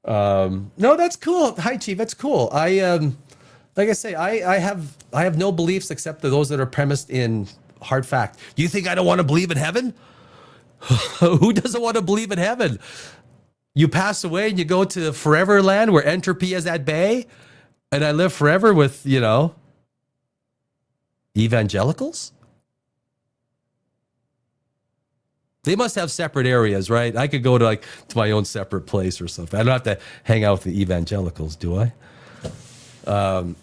no, that's cool. Hi, Chief. That's cool. Like I say, I have no beliefs except those that are premised in hard fact. Do you think I don't want to believe in heaven? Who doesn't want to believe in heaven? You pass away and you go to forever land where entropy is at bay, and I live forever with, evangelicals? They must have separate areas, right? I could go to my own separate place or something. I don't have to hang out with the evangelicals, do I?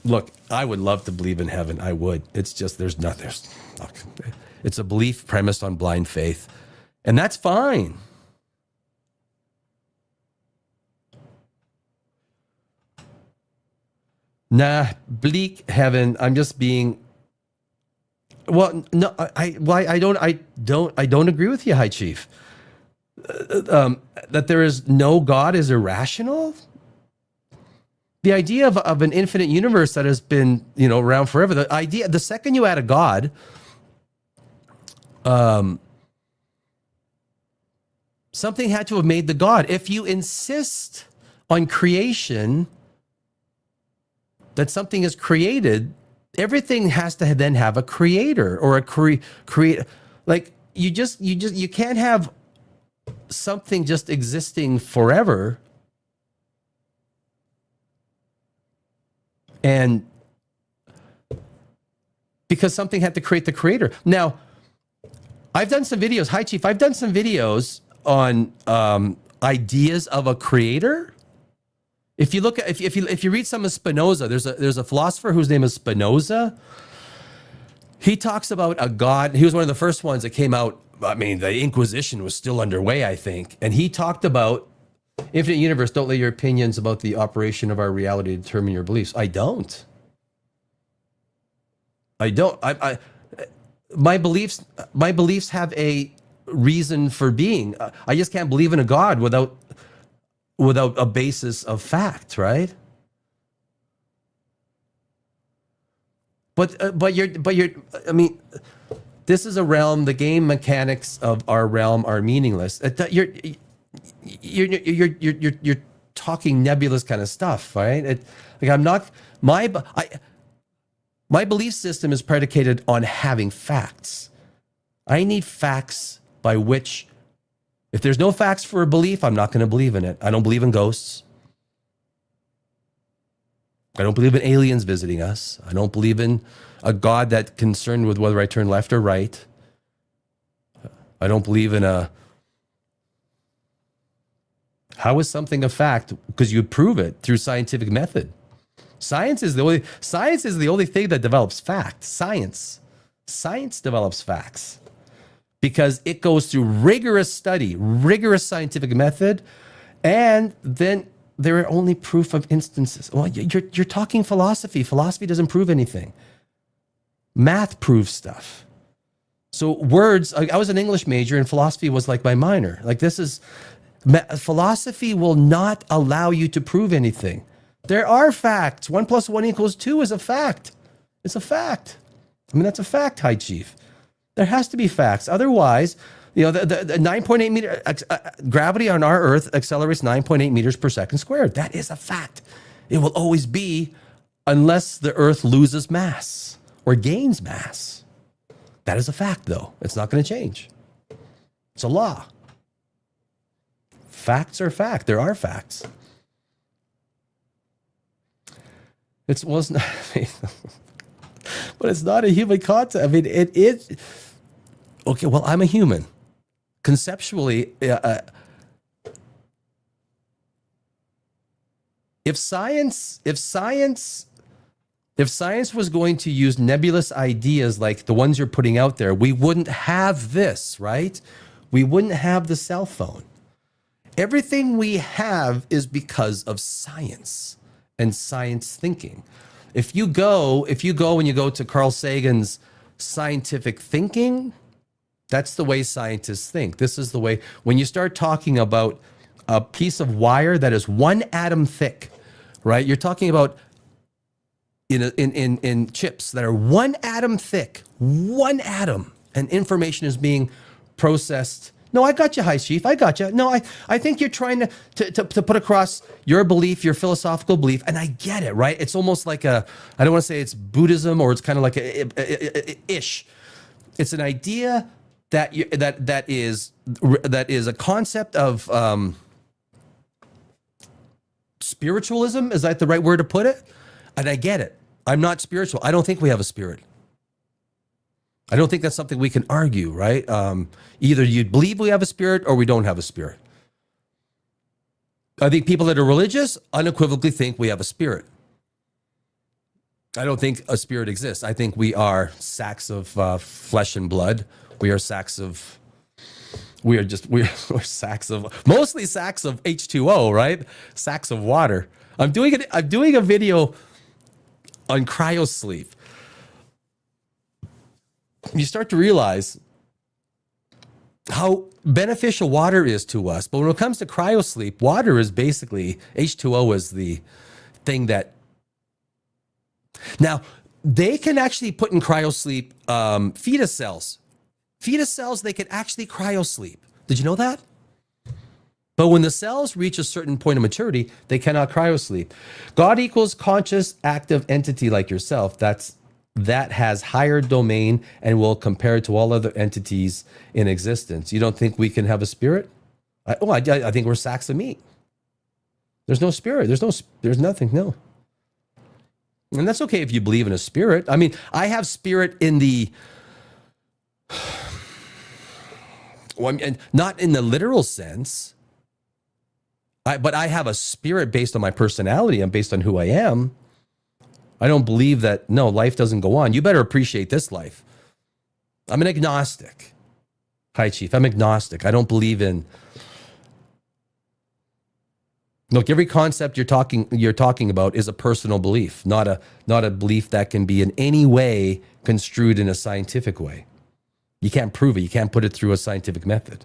Look, I would love to believe in heaven. I would. It's just it's a belief premised on blind faith, and that's fine. Nah, bleak heaven. I'm just being. Well, no, I don't agree with you, High Chief. That there is no God is irrational. The idea of an infinite universe that has been, around forever. The second you add a God, something had to have made the God. If you insist on creation, that something is created, everything has to then have a creator or a create. Like you can't have something just existing forever. And because something had to create the creator. Now, I've done some videos. Hi, Chief. I've done some videos on ideas of a creator. If you look at if you read some of Spinoza, there's a philosopher whose name is Spinoza. He talks about a God. He was one of the first ones that came out. I mean, the Inquisition was still underway, I think, and he talked about infinite universe. Don't let your opinions about the operation of our reality determine your beliefs. I don't. My beliefs have a reason for being. I just can't believe in a God without a basis of fact, right? But you're. I mean, this is a realm. The game mechanics of our realm are meaningless. You're talking nebulous kind of stuff, right? I'm not my belief system is predicated on having facts. I need facts by which, if there's no facts for a belief, I'm not going to believe in it. I don't believe in ghosts. I don't believe in aliens visiting us. I don't believe in a God that's concerned with whether I turn left or right. I don't believe in a. How is something a fact? Because you prove it through scientific method. Science is the only thing that develops facts. Science develops facts because it goes through rigorous study, rigorous scientific method, and then there are only proof of instances. Well, you're talking philosophy. Philosophy doesn't prove anything. Math proves stuff. So words. I was an English major, and philosophy was like my minor. Philosophy will not allow you to prove anything. There are facts. 1 + 1 = 2 is a fact. It's a fact. I mean, that's a fact, High Chief. There has to be facts. Otherwise, the 9.8 meter gravity on our Earth accelerates 9.8 meters per second squared. That is a fact. It will always be unless the Earth loses mass or gains mass. That is a fact, though. It's not going to change. It's a law. Facts are fact. There are facts. It's not, but it's not a human concept. I mean, it is. Okay, well, I'm a human. Conceptually, if science If science was going to use nebulous ideas like the ones you're putting out there, we wouldn't have this, right? We wouldn't have the cell phone. Everything we have is because of science and science thinking. If you go and you go to Carl Sagan's scientific thinking, that's the way scientists think. This is the way, when you start talking about a piece of wire that is 1 atom thick, right? You're talking about in chips that are 1 atom thick, 1 atom, and information is being processed. No, I got you, High Chief. I got you. No, I think you're trying to put across your belief, your philosophical belief, and I get it, right? It's almost like I don't want to say it's Buddhism, or it's kind of like a ish. It's an idea that is a concept of spiritualism. Is that the right word to put it? And I get it. I'm not spiritual. I don't think we have a spirit. I don't think that's something we can argue, right? Either you believe we have a spirit or we don't have a spirit. I think people that are religious unequivocally think we have a spirit. I don't think a spirit exists. I think we are sacks of flesh and blood. We're sacks of mostly sacks of H2O, right? Sacks of water. I'm doing a video on cryosleep. You start to realize how beneficial water is to us. But when it comes to cryosleep, water is basically, H2O is the thing that, now they can actually put in cryosleep fetus cells. Fetus cells, they can actually cryosleep. Did you know that? But when the cells reach a certain point of maturity, they cannot cryosleep. God equals conscious, active entity like yourself. That has higher domain and will compare to all other entities in existence. You don't think we can have a spirit? I think we're sacks of meat. There's no spirit. There's nothing. No. And that's okay if you believe in a spirit. I mean, I have spirit in the, not in the literal sense, but I have a spirit based on my personality and based on who I am. I don't believe that, no, life doesn't go on. You better appreciate this life. I'm an agnostic. Hi, Chief. I'm agnostic. I don't believe in... Look, every concept you're talking about is a personal belief, not a belief that can be in any way construed in a scientific way. You can't prove it. You can't put it through a scientific method.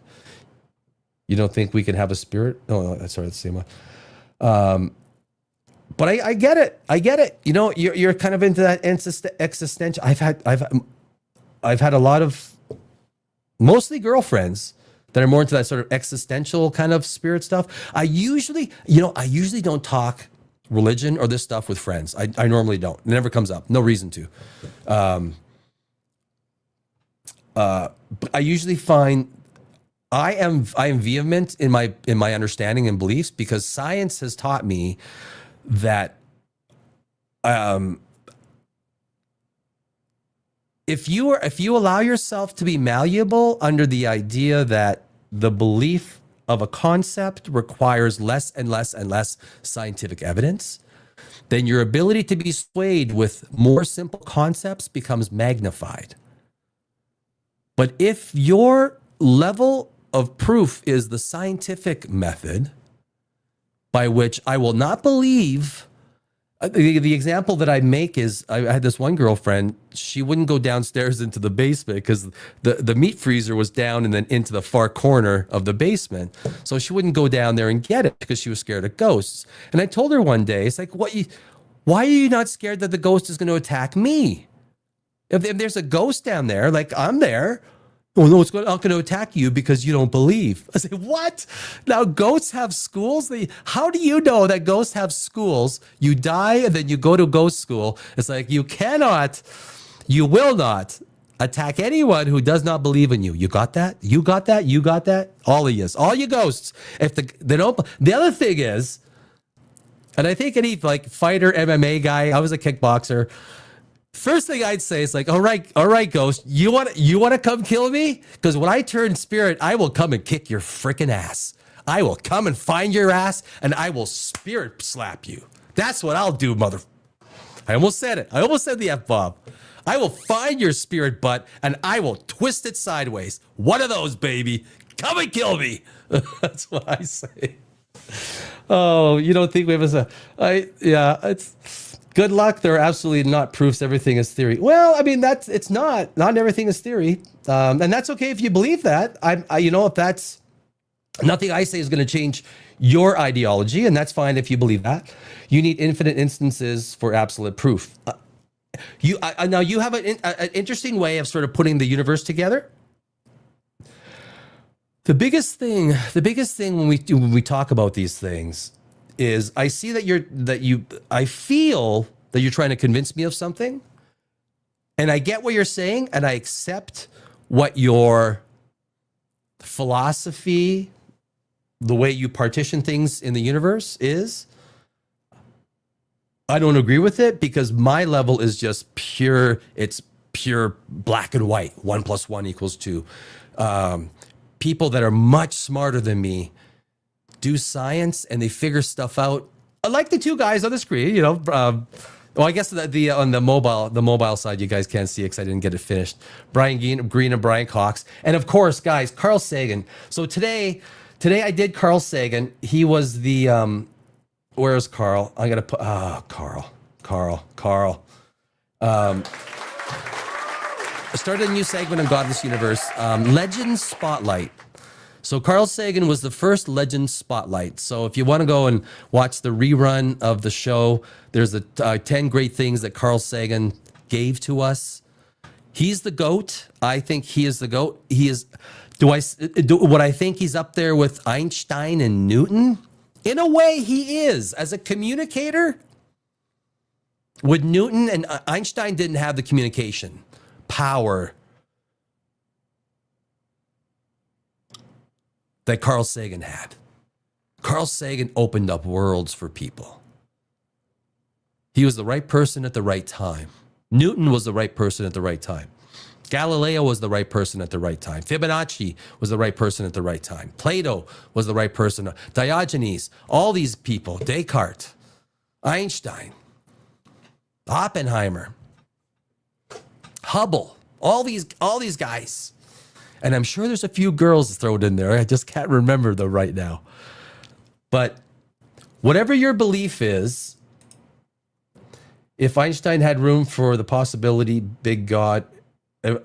You don't think we can have a spirit? Oh, sorry, that's the same one. But I get it. I get it. You know, you're kind of into that existential. I've had a lot of mostly girlfriends that are more into that sort of existential kind of spirit stuff. I usually don't talk religion or this stuff with friends. I normally don't. It never comes up. No reason to. But I usually find I am vehement in my understanding and beliefs because science has taught me that if you allow yourself to be malleable under the idea that the belief of a concept requires less and less and less scientific evidence, then your ability to be swayed with more simple concepts becomes magnified. But if your level of proof is the scientific method, by which I will not believe. The example that I make is I had this one girlfriend. She wouldn't go downstairs into the basement because the meat freezer was down and then into the far corner of the basement. So she wouldn't go down there and get it because she was scared of ghosts. And I told her one day, it's like, why are you not scared that the ghost is going to attack me? If there's a ghost down there, like I'm there. Oh, no, it's not going to attack you because you don't believe. I say, what? Now, ghosts have schools? How do you know that ghosts have schools? You die and then you go to ghost school. It's like, you will not attack anyone who does not believe in you. You got that? You got that? You got that? All of you. All you ghosts. The other thing is, and I think any fighter, MMA guy, I was a kickboxer, first thing I'd say is like, all right, ghost, you want to come kill me? Because when I turn spirit, I will come and kick your freaking ass. I will come and find your ass, and I will spirit slap you. That's what I'll do, mother. I almost said it. I almost said the F-bomb. I will find your spirit butt and I will twist it sideways. One of those, baby. Come and kill me. That's what I say. Oh, you don't think we have it's good luck. There are absolutely not proofs. Everything is theory. Well, I mean, it's not everything is theory. And that's okay if you believe that. If that's nothing I say is going to change your ideology, and that's fine if you believe that. You need infinite instances for absolute proof. Now you have an interesting way of sort of putting the universe together. The biggest thing when we talk about these things is I see I feel that you're trying to convince me of something, and I get what you're saying, and I accept what your philosophy, the way you partition things in the universe is. I don't agree with it because my level is just pure. It's pure black and white. 1 + 1 = 2. People that are much smarter than me do science and they figure stuff out. Like the two guys on the screen, well, I guess on the mobile side, you guys can't see it because I didn't get it finished. Brian Greene and Brian Cox. And of course, guys, Carl Sagan. So today I did Carl Sagan. He was the, where's Carl? I got to put, Carl. I started a new segment on God in this Universe, Legend Spotlight. So Carl Sagan was the first Legend Spotlight. So if you want to go and watch the rerun of the show, there's the 10 great things that Carl Sagan gave to us. He's the GOAT. I think he is the GOAT. He is. Would I think he's up there with Einstein and Newton? In a way, he is. As a communicator, with Newton and Einstein didn't have the communication power that Carl Sagan had. Carl Sagan opened up worlds for people. He was the right person at the right time. Newton was the right person at the right time. Galileo was the right person at the right time. Fibonacci was the right person at the right time. Plato was the right person. Diogenes, all these people, Descartes, Einstein, Oppenheimer, Hubble, all these guys. And I'm sure there's a few girls thrown in there. I just can't remember them right now. But whatever your belief is, if Einstein had room for the possibility, big God,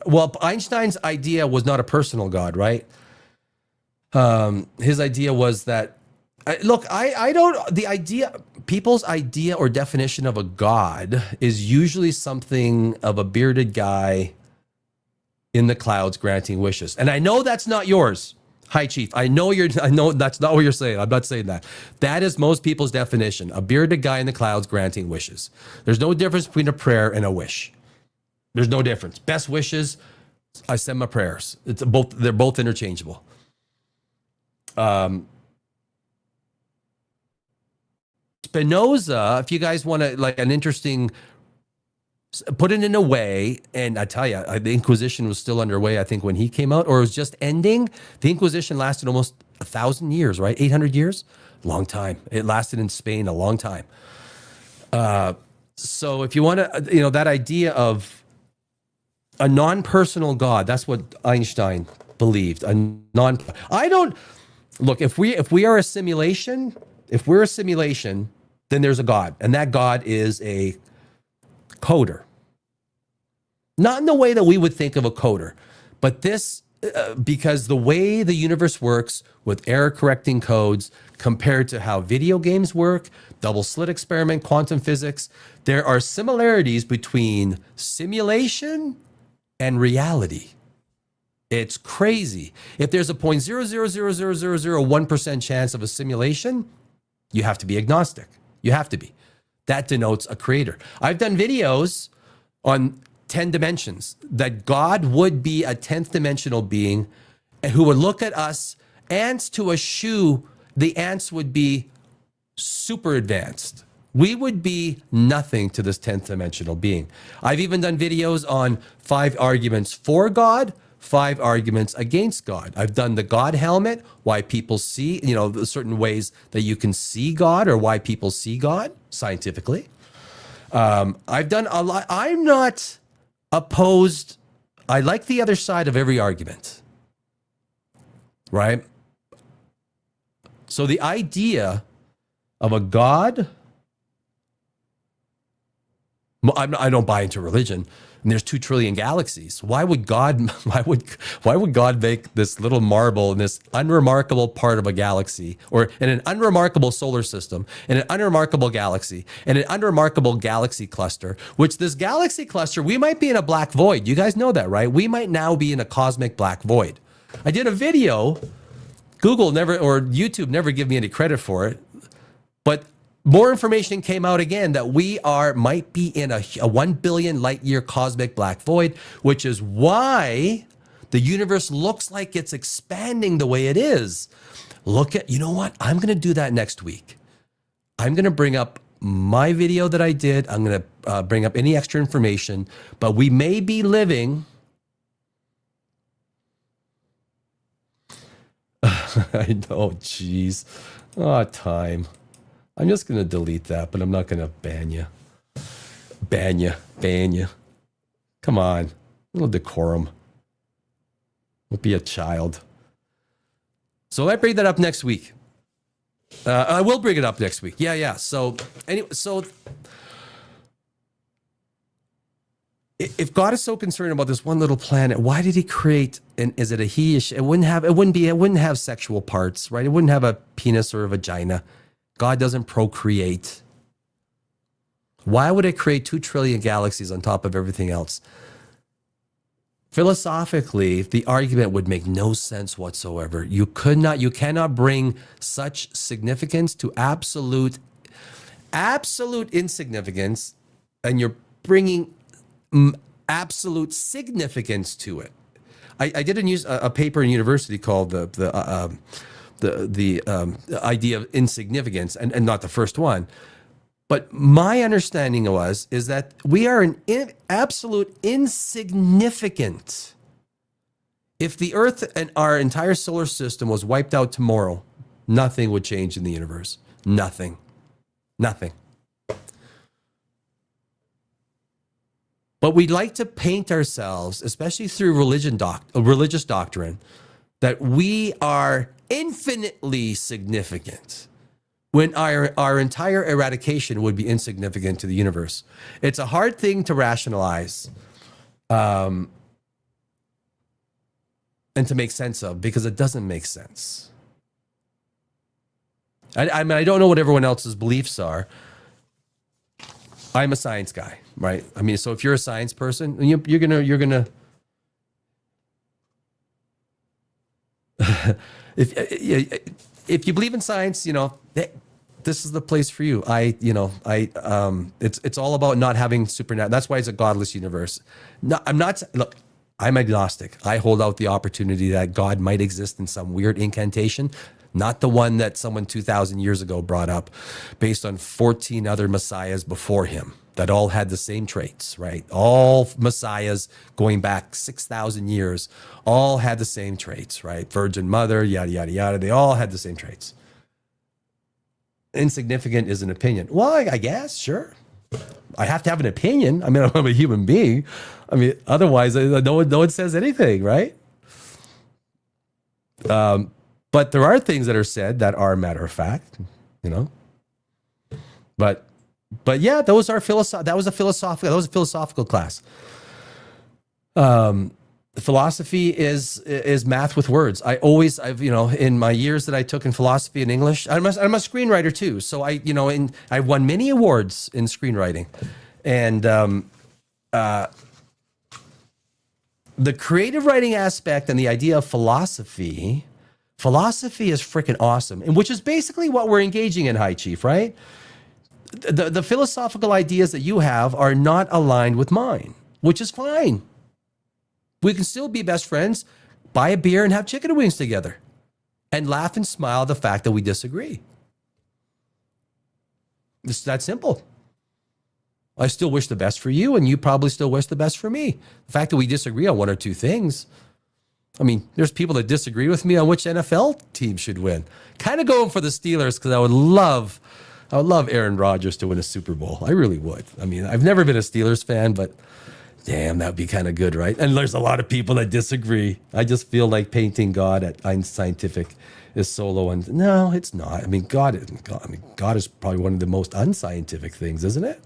well, Einstein's idea was not a personal God, right? His idea was that, people's idea or definition of a God is usually something of a bearded guy in the clouds granting wishes. And I know that's not yours. Hi, Chief. I know that's not what you're saying. I'm not saying that. That is most people's definition. A bearded guy in the clouds granting wishes. There's no difference between a prayer and a wish. There's no difference. Best wishes, I send my prayers. They're both interchangeable. Spinoza, if you guys want to like an interesting, put it in a way, and I tell you, the Inquisition was still underway, I think, when he came out, or it was just ending. The Inquisition lasted almost 1,000 years, right? 800 years? Long time. It lasted in Spain a long time. So if you want to, that idea of a non-personal God, that's what Einstein believed. Look, if we are a simulation, if we're a simulation, then there's a God, and that God is a coder. Not in the way that we would think of a coder, but this, because the way the universe works with error correcting codes compared to how video games work, double slit experiment, quantum physics, there are similarities between simulation and reality. It's crazy. If there's a 0.0000001% chance of a simulation, you have to be agnostic. You have to be. That denotes a creator. I've done videos on 10 dimensions that God would be a 10th dimensional being who would look at us, ants to a shoe, the ants would be super advanced. We would be nothing to this 10th dimensional being. I've even done videos on 5 arguments for God, 5 arguments against God. I've done the God helmet, why people see, the certain ways that you can see God or why people see God scientifically. I've done a lot. I'm not opposed. I like the other side of every argument, right? So the idea of a God, I don't buy into religion. And there's 2 trillion galaxies. Why would God make this little marble in this unremarkable part of a galaxy, or in an unremarkable solar system, in an unremarkable galaxy, in an unremarkable galaxy cluster, which this galaxy cluster, we might be in a black void. You guys know that, right? We might now be in a cosmic black void. I did a video. Google never, or YouTube never give me any credit for it, but more information came out again that we might be in a 1 billion light year cosmic black void, which is why the universe looks like it's expanding the way it is. You know what? I'm going to do that next week. I'm going to bring up my video that I did. I'm going to bring up any extra information, but we may be living. I know, geez. Time. I'm just going to delete that, but I'm not going to ban you. Ban you. Come on. A little decorum. Don't be a child. So I bring that up next week. I will bring it up next week. Yeah. So anyway, if God is so concerned about this one little planet, why did he create, and is it a he? It wouldn't have sexual parts, right? It wouldn't have a penis or a vagina. God doesn't procreate. Why would it create 2 trillion galaxies on top of everything else? Philosophically, the argument would make no sense whatsoever. You cannot bring such significance to absolute insignificance, and you're bringing absolute significance to it. I did a paper in university called the idea of insignificance, and not the first one. But my understanding is that we are an absolute insignificant. If the Earth and our entire solar system was wiped out tomorrow, nothing would change in the universe. Nothing. But we'd like to paint ourselves, especially through religious doctrine, that we are infinitely significant, when our entire eradication would be insignificant to the universe. It's a hard thing to rationalize and to make sense of, because it doesn't make sense. I mean, I don't know what everyone else's beliefs are. I'm a science guy, right? I mean, so if you're a science person, you're gonna if you believe in science, this is the place for you. It's all about not having supernatural. That's why it's a godless universe. No, I'm agnostic. I hold out the opportunity that God might exist in some weird incantation, not the one that someone 2,000 years ago brought up based on 14 other messiahs before him that all had the same traits, right? All messiahs going back 6,000 years all had the same traits, right? Virgin mother, yada, yada, yada. They all had the same traits. Insignificant is an opinion. Well, I guess, sure. I have to have an opinion. I mean, I'm a human being. I mean, otherwise, no one says anything, right? But there are things that are said that are matter of fact, But yeah, that was a philosophical class. Philosophy is math with words. In my years that I took in philosophy and English, I'm a screenwriter too. So I've won many awards in screenwriting, and the creative writing aspect and the idea of philosophy is freaking awesome, and which is basically what we're engaging in, High Chief, right? The philosophical ideas that you have are not aligned with mine, which is fine. We can still be best friends, buy a beer and have chicken wings together, and laugh and smile at the fact that we disagree. It's that simple. I still wish the best for you, and you probably still wish the best for me. The fact that we disagree on one or two things. I mean, there's people that disagree with me on which NFL team should win. Kind of going for the Steelers because I would love I would love Aaron Rodgers to win a Super Bowl. I really would. I mean, I've never been a Steelers fan, but damn, that'd be kind of good, right? And there's a lot of people that disagree. I just feel like painting God at Scientific is solo, and no, it's not. I mean, God is probably one of the most unscientific things, isn't it?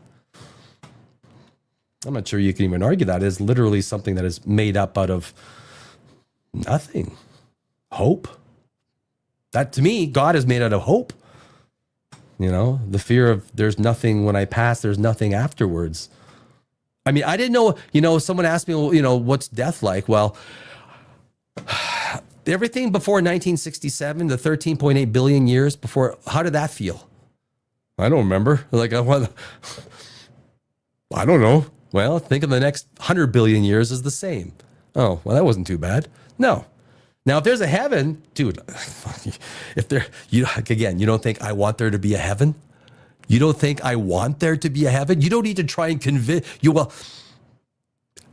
I'm not sure you can even argue that. It's literally something that is made up out of nothing. Hope. That, to me, God is made out of hope. You know, the fear of there's nothing when I pass, there's nothing afterwards. I mean, I didn't know, someone asked me, well, what's death like? Well, everything before 1967, the 13.8 billion years before, how did that feel? I don't remember. Like, I don't know. Well, think of the next 100 billion years as the same. Oh, well, that wasn't too bad. No. Now, if there's a heaven, dude, you don't think I want there to be a heaven? You don't think I want there to be a heaven? You don't need to try and convince you. Well,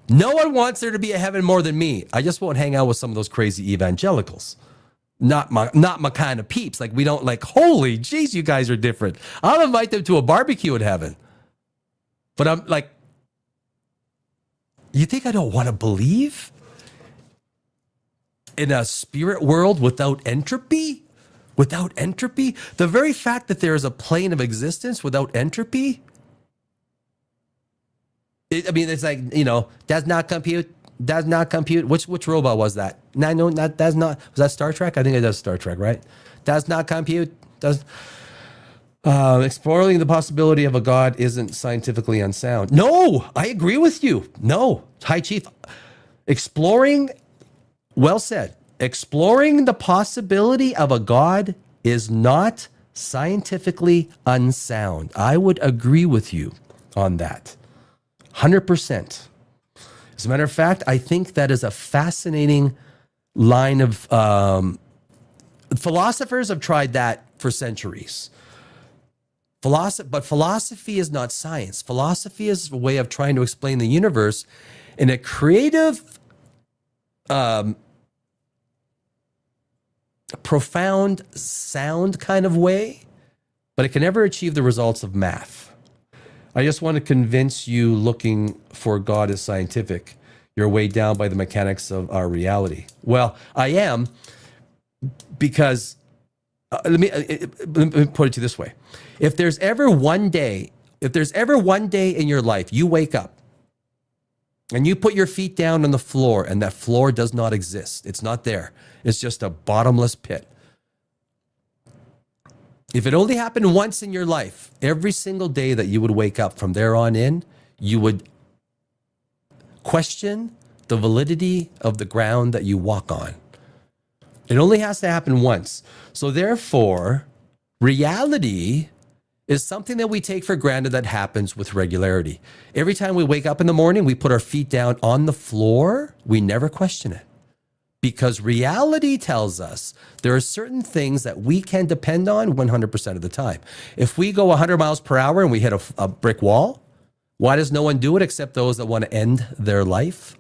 no one wants there to be a heaven more than me. I just won't hang out with some of those crazy evangelicals. Not my kind of peeps. Like, we don't like, holy jeez, you guys are different. I'll invite them to a barbecue in heaven. But I'm like, you think I don't want to believe in a spirit world without entropy? Without entropy? The very fact that there is a plane of existence without entropy? It's like, does not compute. Which robot was that? No, does not. Was that Star Trek? I think it does Star Trek, right? Does not compute. Exploring the possibility of a God isn't scientifically unsound. No, I agree with you. No, High Chief. Well said. Exploring the possibility of a God is not scientifically unsound. I would agree with you on that. 100%. As a matter of fact, I think that is a fascinating line of philosophers have tried that for centuries. But philosophy is not science. Philosophy is a way of trying to explain the universe in a creative, profound, sound kind of way, but it can never achieve the results of math. I just want to convince you, looking for God as scientific, you're weighed down by the mechanics of our reality. Well, I am, because let me put it to you this way. If there's ever one day in your life you wake up and you put your feet down on the floor and that floor does not exist, it's not there, it's just a bottomless pit. If it only happened once in your life, every single day that you would wake up from there on in, you would question the validity of the ground that you walk on. It only has to happen once. So therefore, reality is something that we take for granted that happens with regularity. Every time we wake up in the morning, we put our feet down on the floor, we never question it. Because reality tells us there are certain things that we can depend on 100% of the time. If we go 100 miles per hour and we hit a brick wall, why does no one do it except those that want to end their life?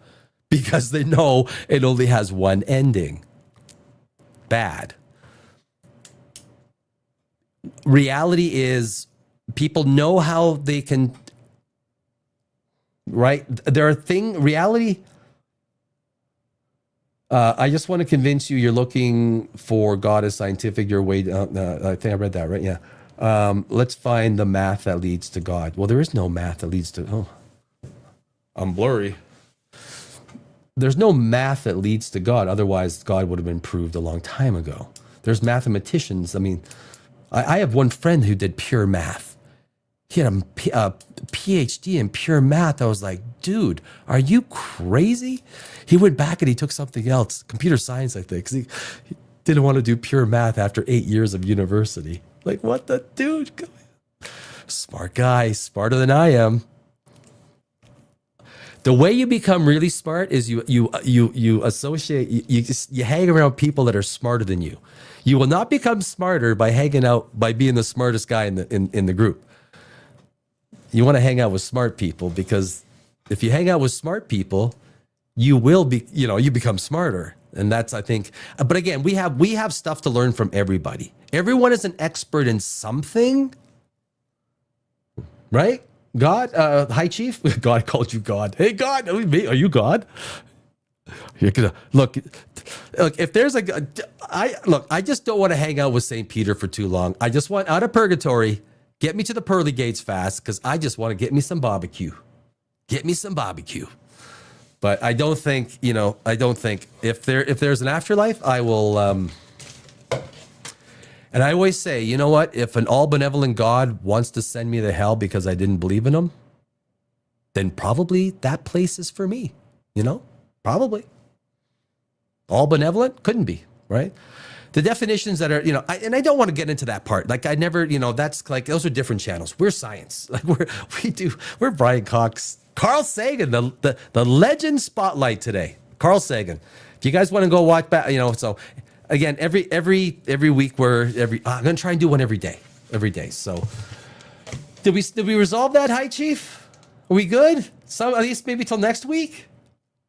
Because they know it only has one ending. Bad. Reality is, people know how they can, right? Reality. I just want to convince you, you're looking for God as scientific. Your way. I think I read that, right? Yeah. Let's find the math that leads to God. Well, there is no math that leads to. Oh, I'm blurry. There's no math that leads to God. Otherwise, God would have been proved a long time ago. There's mathematicians. I mean, I have one friend who did pure math. He had a PhD in pure math. I was like, dude, are you crazy? He went back and he took something else, computer science, I think, because he didn't want to do pure math after 8 years of university. Like, what the dude? Smart guy, smarter than I am. The way you become really smart is you associate, you hang around people that are smarter than you. You will not become smarter by hanging out, by being the smartest guy in the group. You want to hang out with smart people, because if you hang out with smart people, you will be, you become smarter. And that's, I think, but again, we have stuff to learn from everybody. Everyone is an expert in something. right? God, High Chief. God called you God. Hey, God, are you God? You're gonna look. If there's I just don't want to hang out with St. Peter for too long. I just want out of purgatory. Get me to the pearly gates fast, because I just want to get me some barbecue. Get me some barbecue. But I don't think, if there's an afterlife, I will. And I always say, you know what? If an all-benevolent God wants to send me to hell because I didn't believe in him, then probably that place is for me. Probably. All benevolent? Couldn't be, right? The definitions that are, and I don't want to get into that part. Like I never, that's like, those are different channels. We're science. Like we're Brian Cox, Carl Sagan, the legend spotlight today. Carl Sagan. If you guys want to go watch back, so again, every week I'm going to try and do one every day. So did we resolve that, High Chief? Are we good? At least maybe till next week?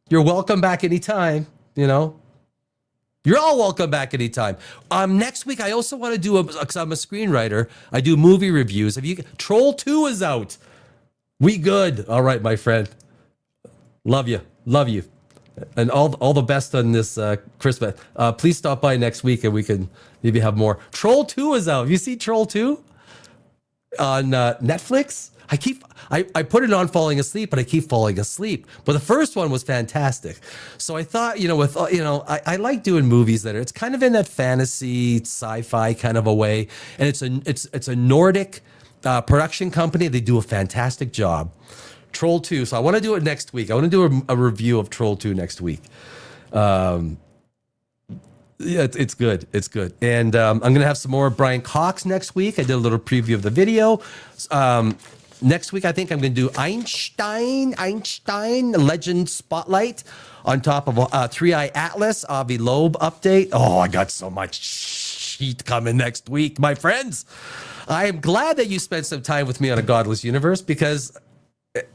You're welcome back anytime, You're all welcome back anytime. Next week, I also want to do because I'm a screenwriter. I do movie reviews. Troll 2 is out. We good. All right, my friend. Love you. And all the best on this Christmas. Please stop by next week and we can maybe have more. Troll 2 is out. You see Troll 2 on Netflix? I put it on falling asleep, but I keep falling asleep. But the first one was fantastic. So I thought, I like doing movies it's kind of in that fantasy, sci-fi kind of a way. And it's a Nordic production company. They do a fantastic job. Troll 2. So I want to do it next week. I want to do a review of Troll 2 next week. Yeah, it's good. It's good. And I'm going to have some more Brian Cox next week. I did a little preview of the video. Next week, I think I'm going to do Einstein Legend Spotlight on top of 3 Atlas, Avi Loeb update. Oh, I got so much shit coming next week, my friends. I am glad that you spent some time with me on A Godless Universe, because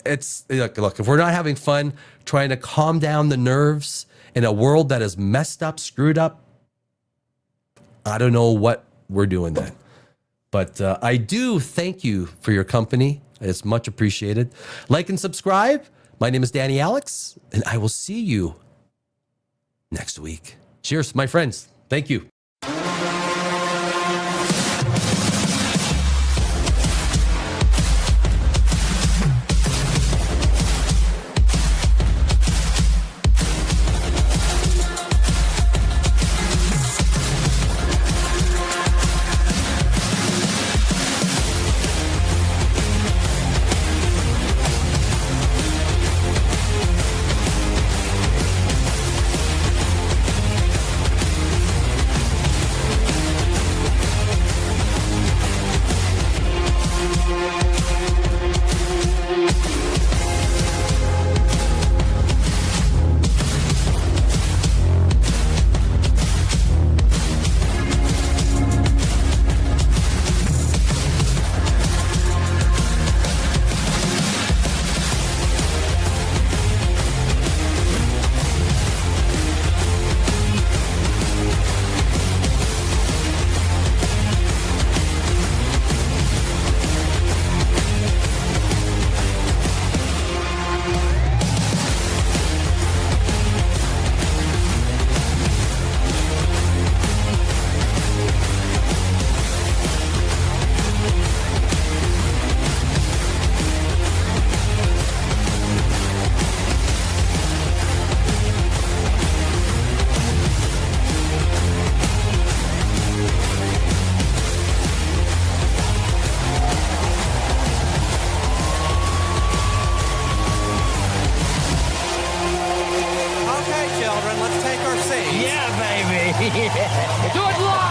it's, look, if we're not having fun trying to calm down the nerves in a world that is messed up, screwed up, I don't know what we're doing then. But I do thank you for your company. It's much appreciated. Like and subscribe. My name is Danny Alex, and I will see you next week. Cheers, my friends. Thank you. Do it live!